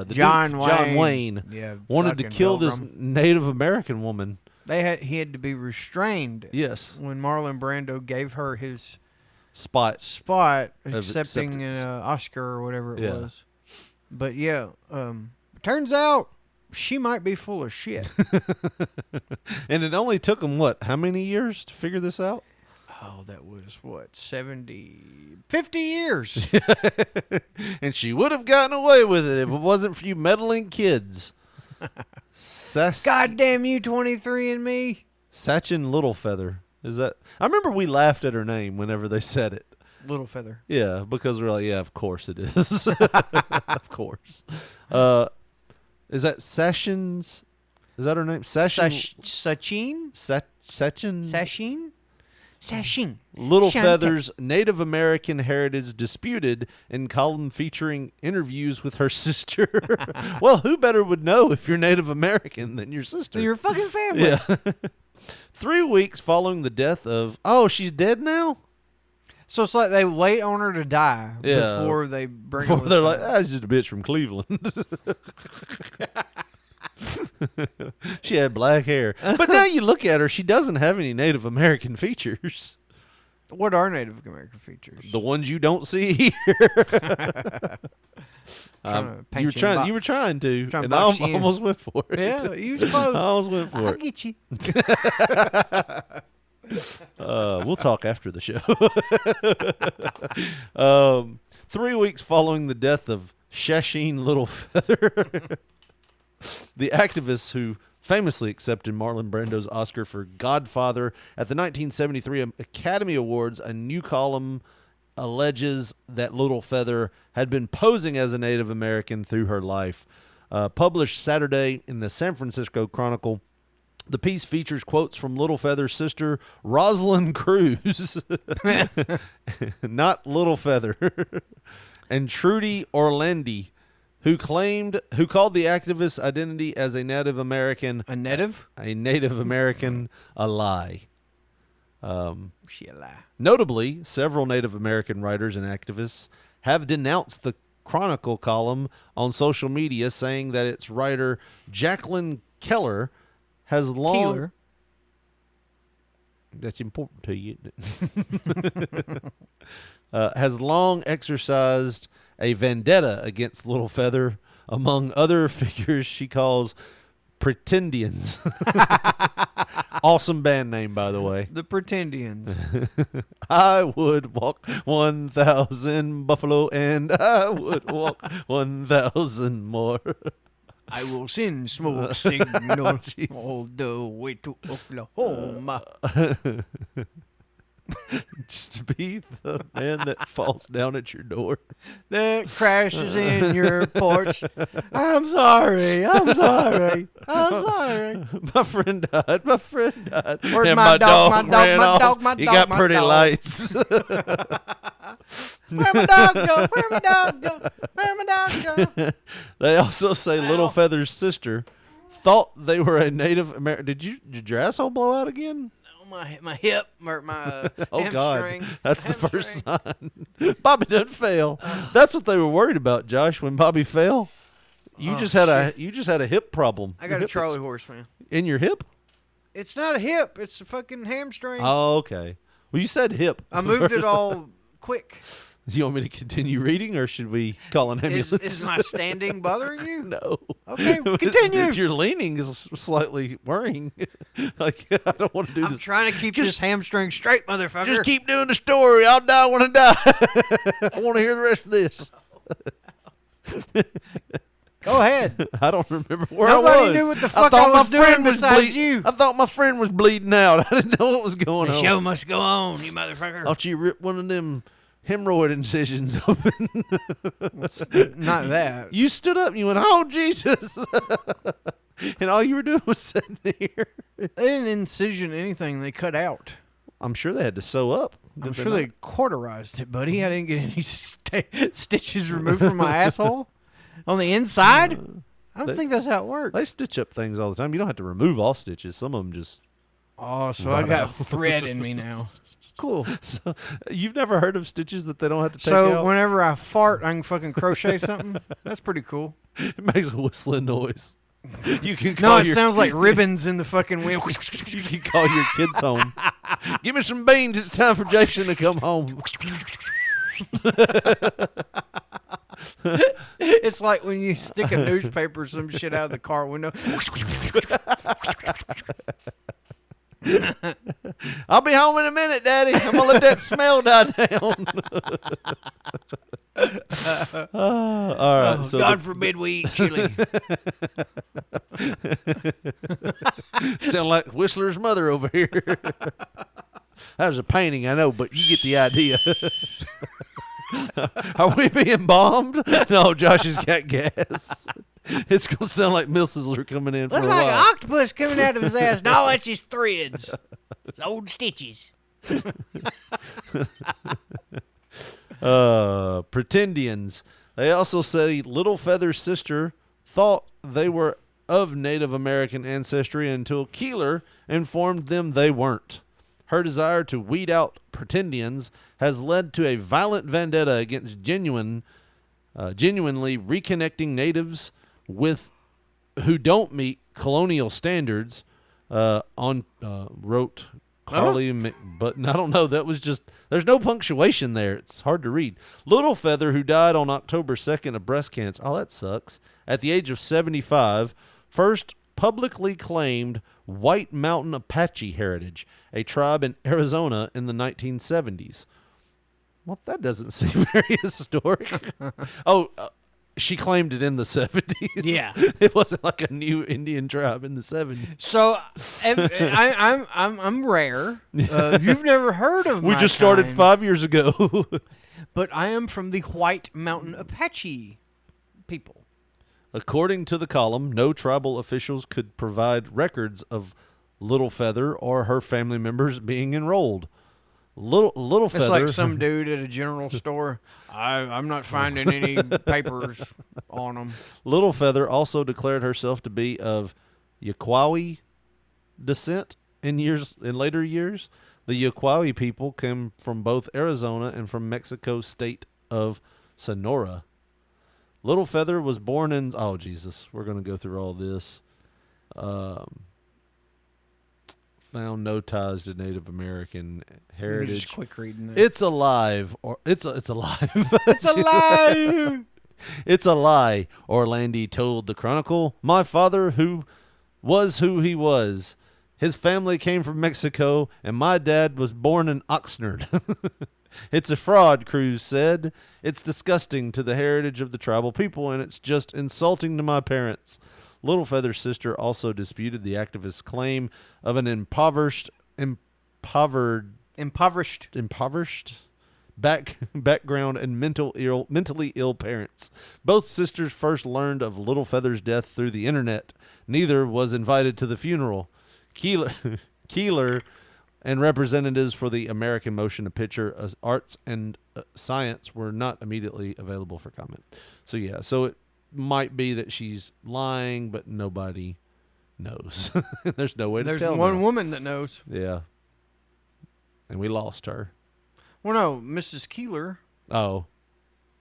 John Wayne. Yeah, wanted to kill this Native American woman. He had to be restrained. Yes. When Marlon Brando gave her his spot accepting an Oscar or whatever it was. But yeah, turns out she might be full of shit. And it only took them, how many years to figure this out? Oh, that was 50 years. And she would have gotten away with it if it wasn't for you meddling kids. Goddamn you, 23andMe. Sachin Littlefeather. Is that? I remember we laughed at her name whenever they said it. Little Feather. Yeah, because we're like, yeah, of course it is. Of course. Is that Sessions? Is that her name? Sachin? Sachin. Littlefeather's Native American heritage disputed in column featuring interviews with her sister. Well, who better would know if you're Native American than your sister? Your fucking family. Yeah. 3 weeks following the death of... Oh, she's dead now? So it's like they wait on her to die before they bring her. They're like, that's just a bitch from Cleveland. She had black hair. But now you look at her, she doesn't have any Native American features. What are Native American features? The ones you don't see here. You were trying to, and I almost went for it. Yeah, you was close. I almost went for it. I'll get you. We'll talk after the show. 3 weeks following the death of Sachin Littlefeather, the activist who famously accepted Marlon Brando's Oscar for Godfather at the 1973 Academy Awards, a new column alleges that Littlefeather had been posing as a Native American through her life. Published Saturday in the San Francisco Chronicle, the piece features quotes from Littlefeather's sister, Rosalind Cruz, not Littlefeather, and Trudy Orlandi, who called the activist's identity as a Native American a Native American a lie. Notably, several Native American writers and activists have denounced the Chronicle column on social media, saying that its writer Jacqueline Keller has long... Keeler. That's important to you, isn't it? Has long exercised a vendetta against Little Feather, among other figures she calls Pretendians. Awesome band name, by the way. The Pretendians. I would walk 1,000 buffalo, and I would walk 1,000 more. I will send smoke signal all the way to Oklahoma. Just to be the man that falls down at your door. That crashes in your porch. I'm sorry. I'm sorry. I'm sorry. My friend died. My friend died. Where's and my dog? My dog, ran my off. dog, my He dog, got my pretty dog. lights. Where my dog go? Where my dog go? Where my dog go? They also say Little Feather's sister thought they were a Native American. Did your asshole blow out again? My hip or my Oh hamstring. God, that's the first sign. Bobby doesn't fail. That's what they were worried about, Josh. When Bobby fell, you just had a hip problem. I got a Charlie horse, man. In your hip? It's not a hip. It's a fucking hamstring. Oh, okay. Well, you said hip. I moved it all quick. Do you want me to continue reading, or should we call an ambulance? Is my standing bothering you? No. Okay, continue. Your leaning is slightly worrying. Like, I don't want to do this. I'm trying to keep this hamstring straight, motherfucker. Just keep doing the story. I'll die when I die. I want to hear the rest of this. Go ahead. I don't remember where Nobody I was. knew what the fuck I was doing besides you. I thought my friend was bleeding out. I didn't know what was going on. The show must go on, you motherfucker. Thought you ripped one of them hemorrhoid incisions open. Not that. You stood up and you went, "Oh, Jesus." And all you were doing was sitting here. They didn't incision anything. They cut out. I'm sure they had to sew up. I'm sure they cauterized it, buddy. I didn't get any stitches removed from my asshole. On the inside? I don't think that's how it works. They stitch up things all the time. You don't have to remove all stitches. Some of them just... Oh, so I got thread in me now. Cool. So you've never heard of stitches that they don't have to take out? So whenever I fart, I can fucking crochet something? That's pretty cool. It makes a whistling noise. You can No, it sounds like ribbons in the fucking wheel. You can call your kids home. Give me some beans. It's time for Jason to come home. It's like when you stick a newspaper or some shit out of the car window. I'll be home in a minute, Daddy. I'm going to let that smell die down. All right. So God forbid we eat chili. Sound like Whistler's mother over here. That was a painting, I know, but you get the idea. Are we being bombed? No, Josh has got gas. It's going to sound like Mill Sizzler coming in for Looks a like while. an octopus coming out of his ass. No, that's just threads. It's old stitches. Pretendians. They also say Little Feather's sister thought they were of Native American ancestry until Keeler informed them they weren't. Her desire to weed out Pretendians has led to a violent vendetta against genuinely reconnecting natives with who don't meet colonial standards. Wrote Carly McButton. I don't know. That was just, there's no punctuation there. It's hard to read. Little Feather, who died on October 2nd of breast cancer. Oh, that sucks. At the age of 75, first publicly claimed White Mountain Apache heritage, a tribe in Arizona in the 1970s. Well, that doesn't seem very historic. She claimed it in the 70s. Yeah. It wasn't like a new Indian tribe in the 70s. So I'm rare. You've never heard of We just started 5 years ago. But I am from the White Mountain Apache people. According to the column, no tribal officials could provide records of Little Feather or her family members being enrolled. Little Feather. It's like some dude at a general store. I'm not finding any papers on them. Little Feather also declared herself to be of Yaqui descent in later years. The Yokwao people came from both Arizona and from Mexico state of Sonora. Little Feather was born in... Oh, Jesus. We're going to go through all this. Found no ties to Native American heritage. Just quick reading it. It's alive. It's alive. It's alive. It's a lie, Orlandi told the Chronicle. My father, who he was. His family came from Mexico, and my dad was born in Oxnard. It's a fraud, Cruz said. It's disgusting to the heritage of the tribal people, and it's just insulting to my parents. Little Feather's sister also disputed the activist's claim of an impoverished background and mentally ill parents. Both sisters first learned of Little Feather's death through the internet. Neither was invited to the funeral. Keeler and representatives for the American Motion Picture Arts and Science were not immediately available for comment. So yeah, so it might be that she's lying, but nobody knows. There's no way to tell. There's one woman that knows. Yeah. And we lost her. Well, no, Mrs. Keeler. Oh.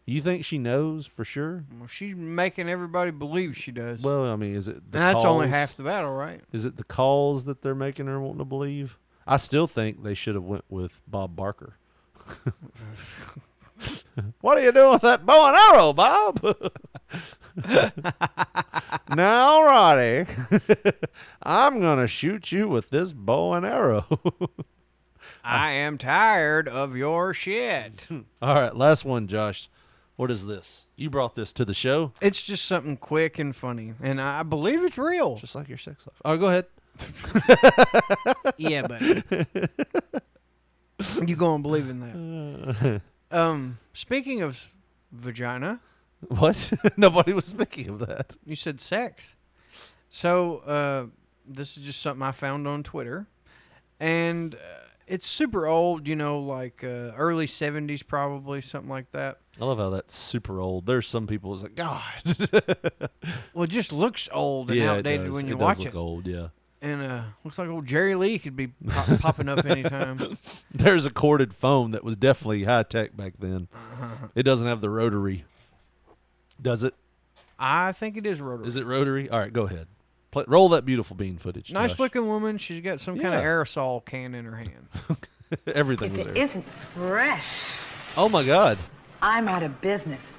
You think she knows for sure? Well, she's making everybody believe she does. Well, I mean, is it the that's calls? only half the battle, right? Is it the calls that they're making her wanting to believe? I still think they should have went with Bob Barker. What are you doing with that bow and arrow, Bob? Now, Roddy, I'm going to shoot you with this bow and arrow. I am tired of your shit. All right, last one, Josh. What is this? You brought this to the show? It's just something quick and funny, and I believe it's real. Just like your sex life. Oh, go ahead. Yeah, but you going to believe in that. Speaking of vagina. What? Nobody was speaking of that. You said sex. So this is just something I found on Twitter. And it's super old, you know, like early 70s probably, something like that. I love how that's super old. There's some people who's like, God. Well, it just looks old and outdated when you watch it. It does look old, yeah. And looks like old Jerry Lee could be popping up anytime. There's a corded phone that was definitely high tech back then. It doesn't have the rotary. Does it? I think it is rotary. Is it rotary? All right, go ahead. Roll that beautiful bean footage. Nice Josh. looking woman. She's got some kind of aerosol can in her hand. Everything If was it there. isn't fresh, Oh my God. I'm out of business.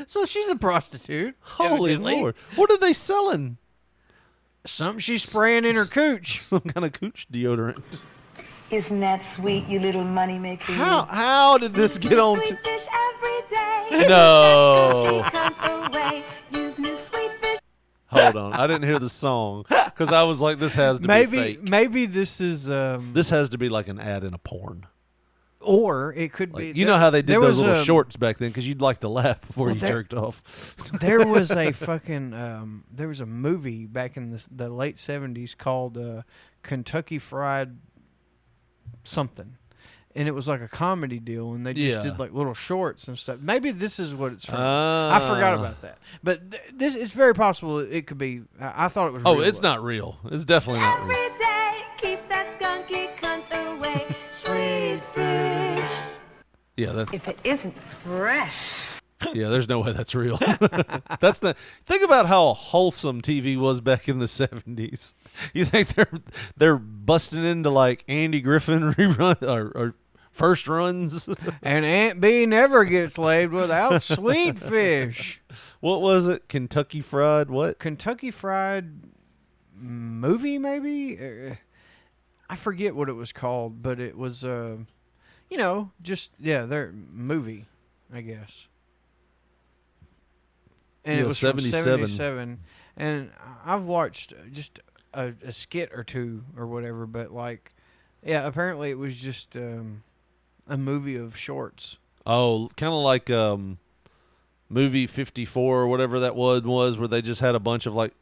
So she's a prostitute. Holy evidently. Lord. What are they selling? Something she's spraying in her cooch. Some kind of cooch deodorant. Isn't that sweet, you little money maker? How did this get on? Sweet fish every day. No. Comes away. Use new sweet fish. Hold on. I didn't hear the song because I was like, this has to be fake. Maybe this is. This has to be like an ad in a porn. Or it could Like, be. you know how they did those little a, shorts back then because you'd like to laugh before you jerked off. There was a fucking. There was a movie back in the late 70s called Kentucky Fried something. And it was like a comedy deal, and they just did like little shorts and stuff. Maybe this is what it's from. I forgot about that, but this it's very possible it could be. I thought it was. Oh, real, it's not real. It's definitely not real. Every day, keep that skunky cunt away. Sweet fish. Yeah, that's. If it isn't fresh. Yeah, there's no way that's real. That's the think about how wholesome TV was back in the 70s. You think they're busting into like Andy Griffin rerun or first runs? And Aunt B never gets laid without sweet fish. What was it? Kentucky Fried what? Kentucky Fried movie maybe? I forget what it was called, but it was their movie, I guess. And it was 77. From 77. And I've watched just a skit or two or whatever, but like, yeah, apparently it was just a movie of shorts. Oh, kind of like movie 54 or whatever that was where they just had a bunch of like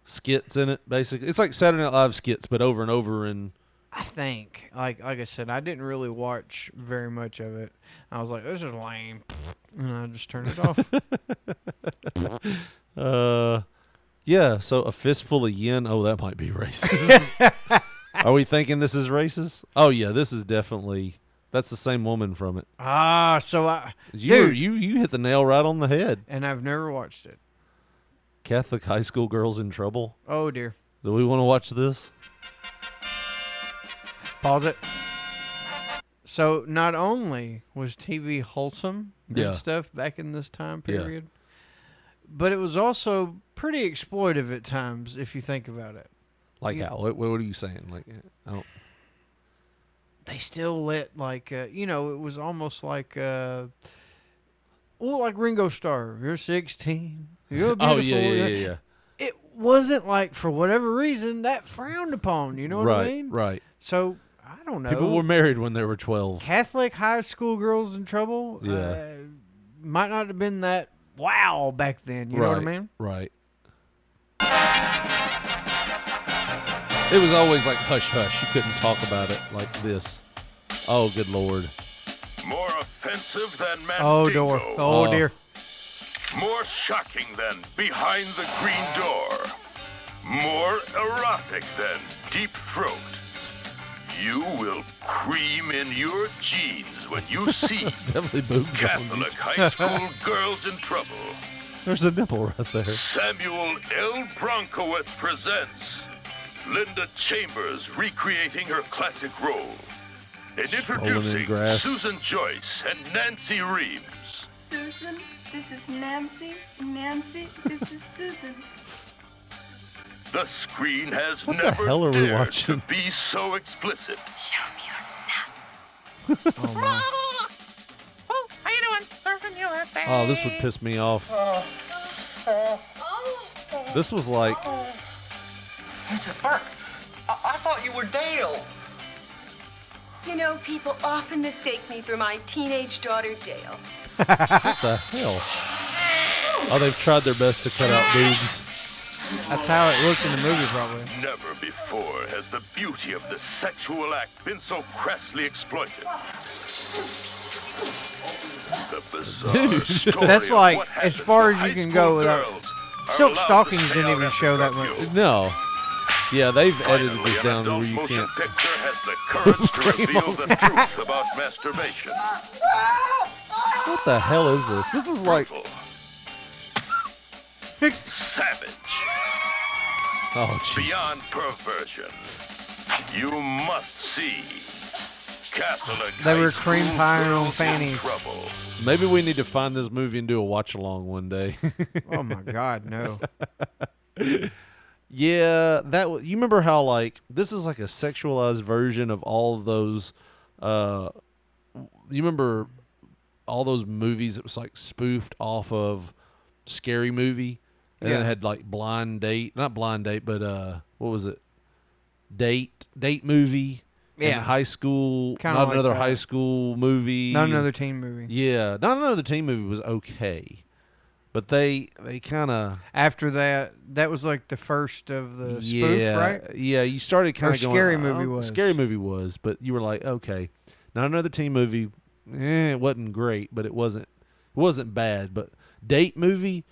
skits in it, basically. It's like Saturday Night Live skits, but over and over. And I think, like I said, I didn't really watch very much of it. I was like, this is lame. And I just turned it off. Yeah, so a fistful of yen. Oh, that might be racist. Are we thinking this is racist? Oh yeah, this is definitely. That's the same woman from it. You hit the nail right on the head. And I've never watched it. Catholic high school girls in trouble. Oh dear. Do we want to watch this? Pause it. So not only was TV wholesome and stuff back in this time period, but it was also pretty exploitive at times if you think about it. Like how? What are you saying? Like I don't. They still let it was almost like like Ringo Starr. You're 16. You're beautiful. Oh yeah. It wasn't like for whatever reason that frowned upon. You know what I mean? Right. So I don't know. People were married when they were 12. Catholic high school girls in trouble. Might not have been that wow back then. You know what I mean? Right. It was always like hush hush. You couldn't talk about it like this. Oh, good Lord. More offensive than Mandingo. Oh, door. Oh, dear. More shocking than Behind the Green Door. More erotic than Deep Throat. You will cream in your jeans when you see That's definitely boobs Catholic high school girls in trouble. There's a nipple right there. Samuel L. Bronkowitz presents Linda Chambers recreating her classic role. And introducing Susan Joyce and Nancy Reeves. Susan, this is Nancy. Nancy, this is Susan. The screen has What the never hell are we dared watching? to be so explicit. Show me your nuts. Oh, my. Oh, how you doing? Surfing your thing. Oh, this would piss me off. This was like. Mrs. Burke, I thought you were Dale. You know, people often mistake me for my teenage daughter, Dale. What the hell? Oh, they've tried their best to cut out boobs. That's how it looked in the movie, probably. Never before has the beauty of the sexual act been so crassly exploited. The bizarre story That's of like what as happens far to as you high can school go without. girls are Silk allowed to Stockings stay didn't out even after show that curfew. much. No. Yeah, they've edited Finally, this an down to adult where you motion can't. picture has the courage to reveal the truth about masturbation. What the hell is this? This is like. Savage. Oh, Beyond jeez. perversion. You must see. Catholic They were high cream school pieing on girls in fannies. trouble. Maybe we need to find this movie and do a watch along one day. Oh my God, no. Yeah, you remember how like this is like a sexualized version of all of those. You remember all those movies that was like spoofed off of Scary Movie, and then it had like Blind Date, not Blind Date, but what was it? Date movie. Yeah. And high school. Kinda Not like another that. high school movie. Not another teen movie. Yeah, not another teen movie was okay. But they kind of After that was like the first of the spoof, right? Yeah, you started kind of going. Scary Movie was. Scary Movie was, but you were like, okay, not another teen movie. It wasn't great, but it wasn't bad. But Date movie,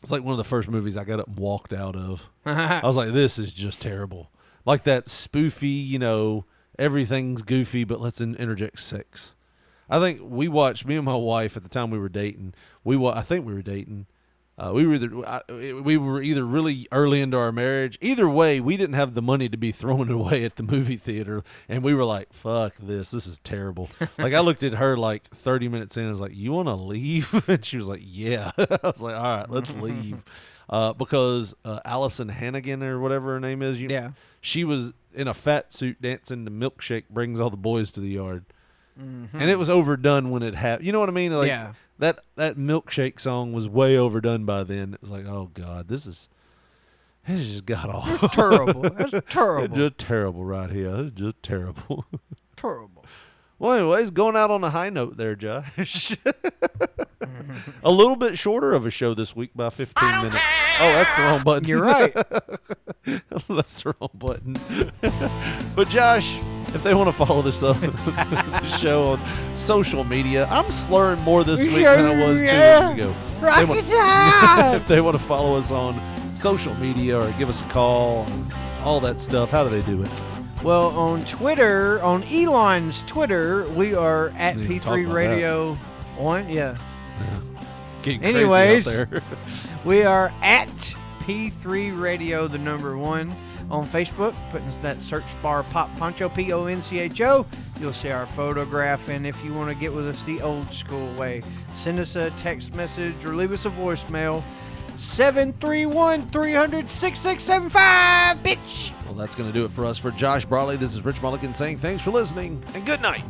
it's like one of the first movies I got up and walked out of. I was like, this is just terrible. Like that spoofy, everything's goofy, but let's interject sex. I think we watched, me and my wife at the time we were dating. I think we were dating. We were either really early into our marriage. Either way, we didn't have the money to be throwing it away at the movie theater, and we were like, "Fuck this! This is terrible." Like I looked at her like 30 minutes in, and I was like, "You want to leave?" And she was like, "Yeah." I was like, "All right, let's leave," because Allison Hannigan or whatever her name is, she was in a fat suit dancing to Milkshake Brings All the Boys to the Yard. Mm-hmm. And it was overdone when it happened. You know what I mean? Like, yeah. That Milkshake song was way overdone by then. It was like, oh, God, this just got off. That's terrible. That's terrible. Just terrible right here. It's just terrible. Terrible. Well, anyways, going out on a high note there, Josh. A little bit shorter of a show this week by 15 minutes. Oh, that's the wrong button. You're right. That's the wrong button. But Josh, if they want to follow this show on social media, I'm slurring more this week than I was 2 weeks ago. If they want to follow us on social media or give us a call, all that stuff, how do they do it? Well, on Twitter, on Elon's Twitter, we are at Didn't even talk P3 about Radio 1. Yeah. Getting crazy Anyways, out there. we are at P3 Radio, the number 1. On Facebook, put in that search bar Pop Poncho, Poncho. You'll see our photograph. And if you want to get with us the old school way, send us a text message or leave us a voicemail. 731-300-6675, bitch. Well, that's going to do it for us. For Josh Brawley, this is Rich Mulligan saying thanks for listening and good night.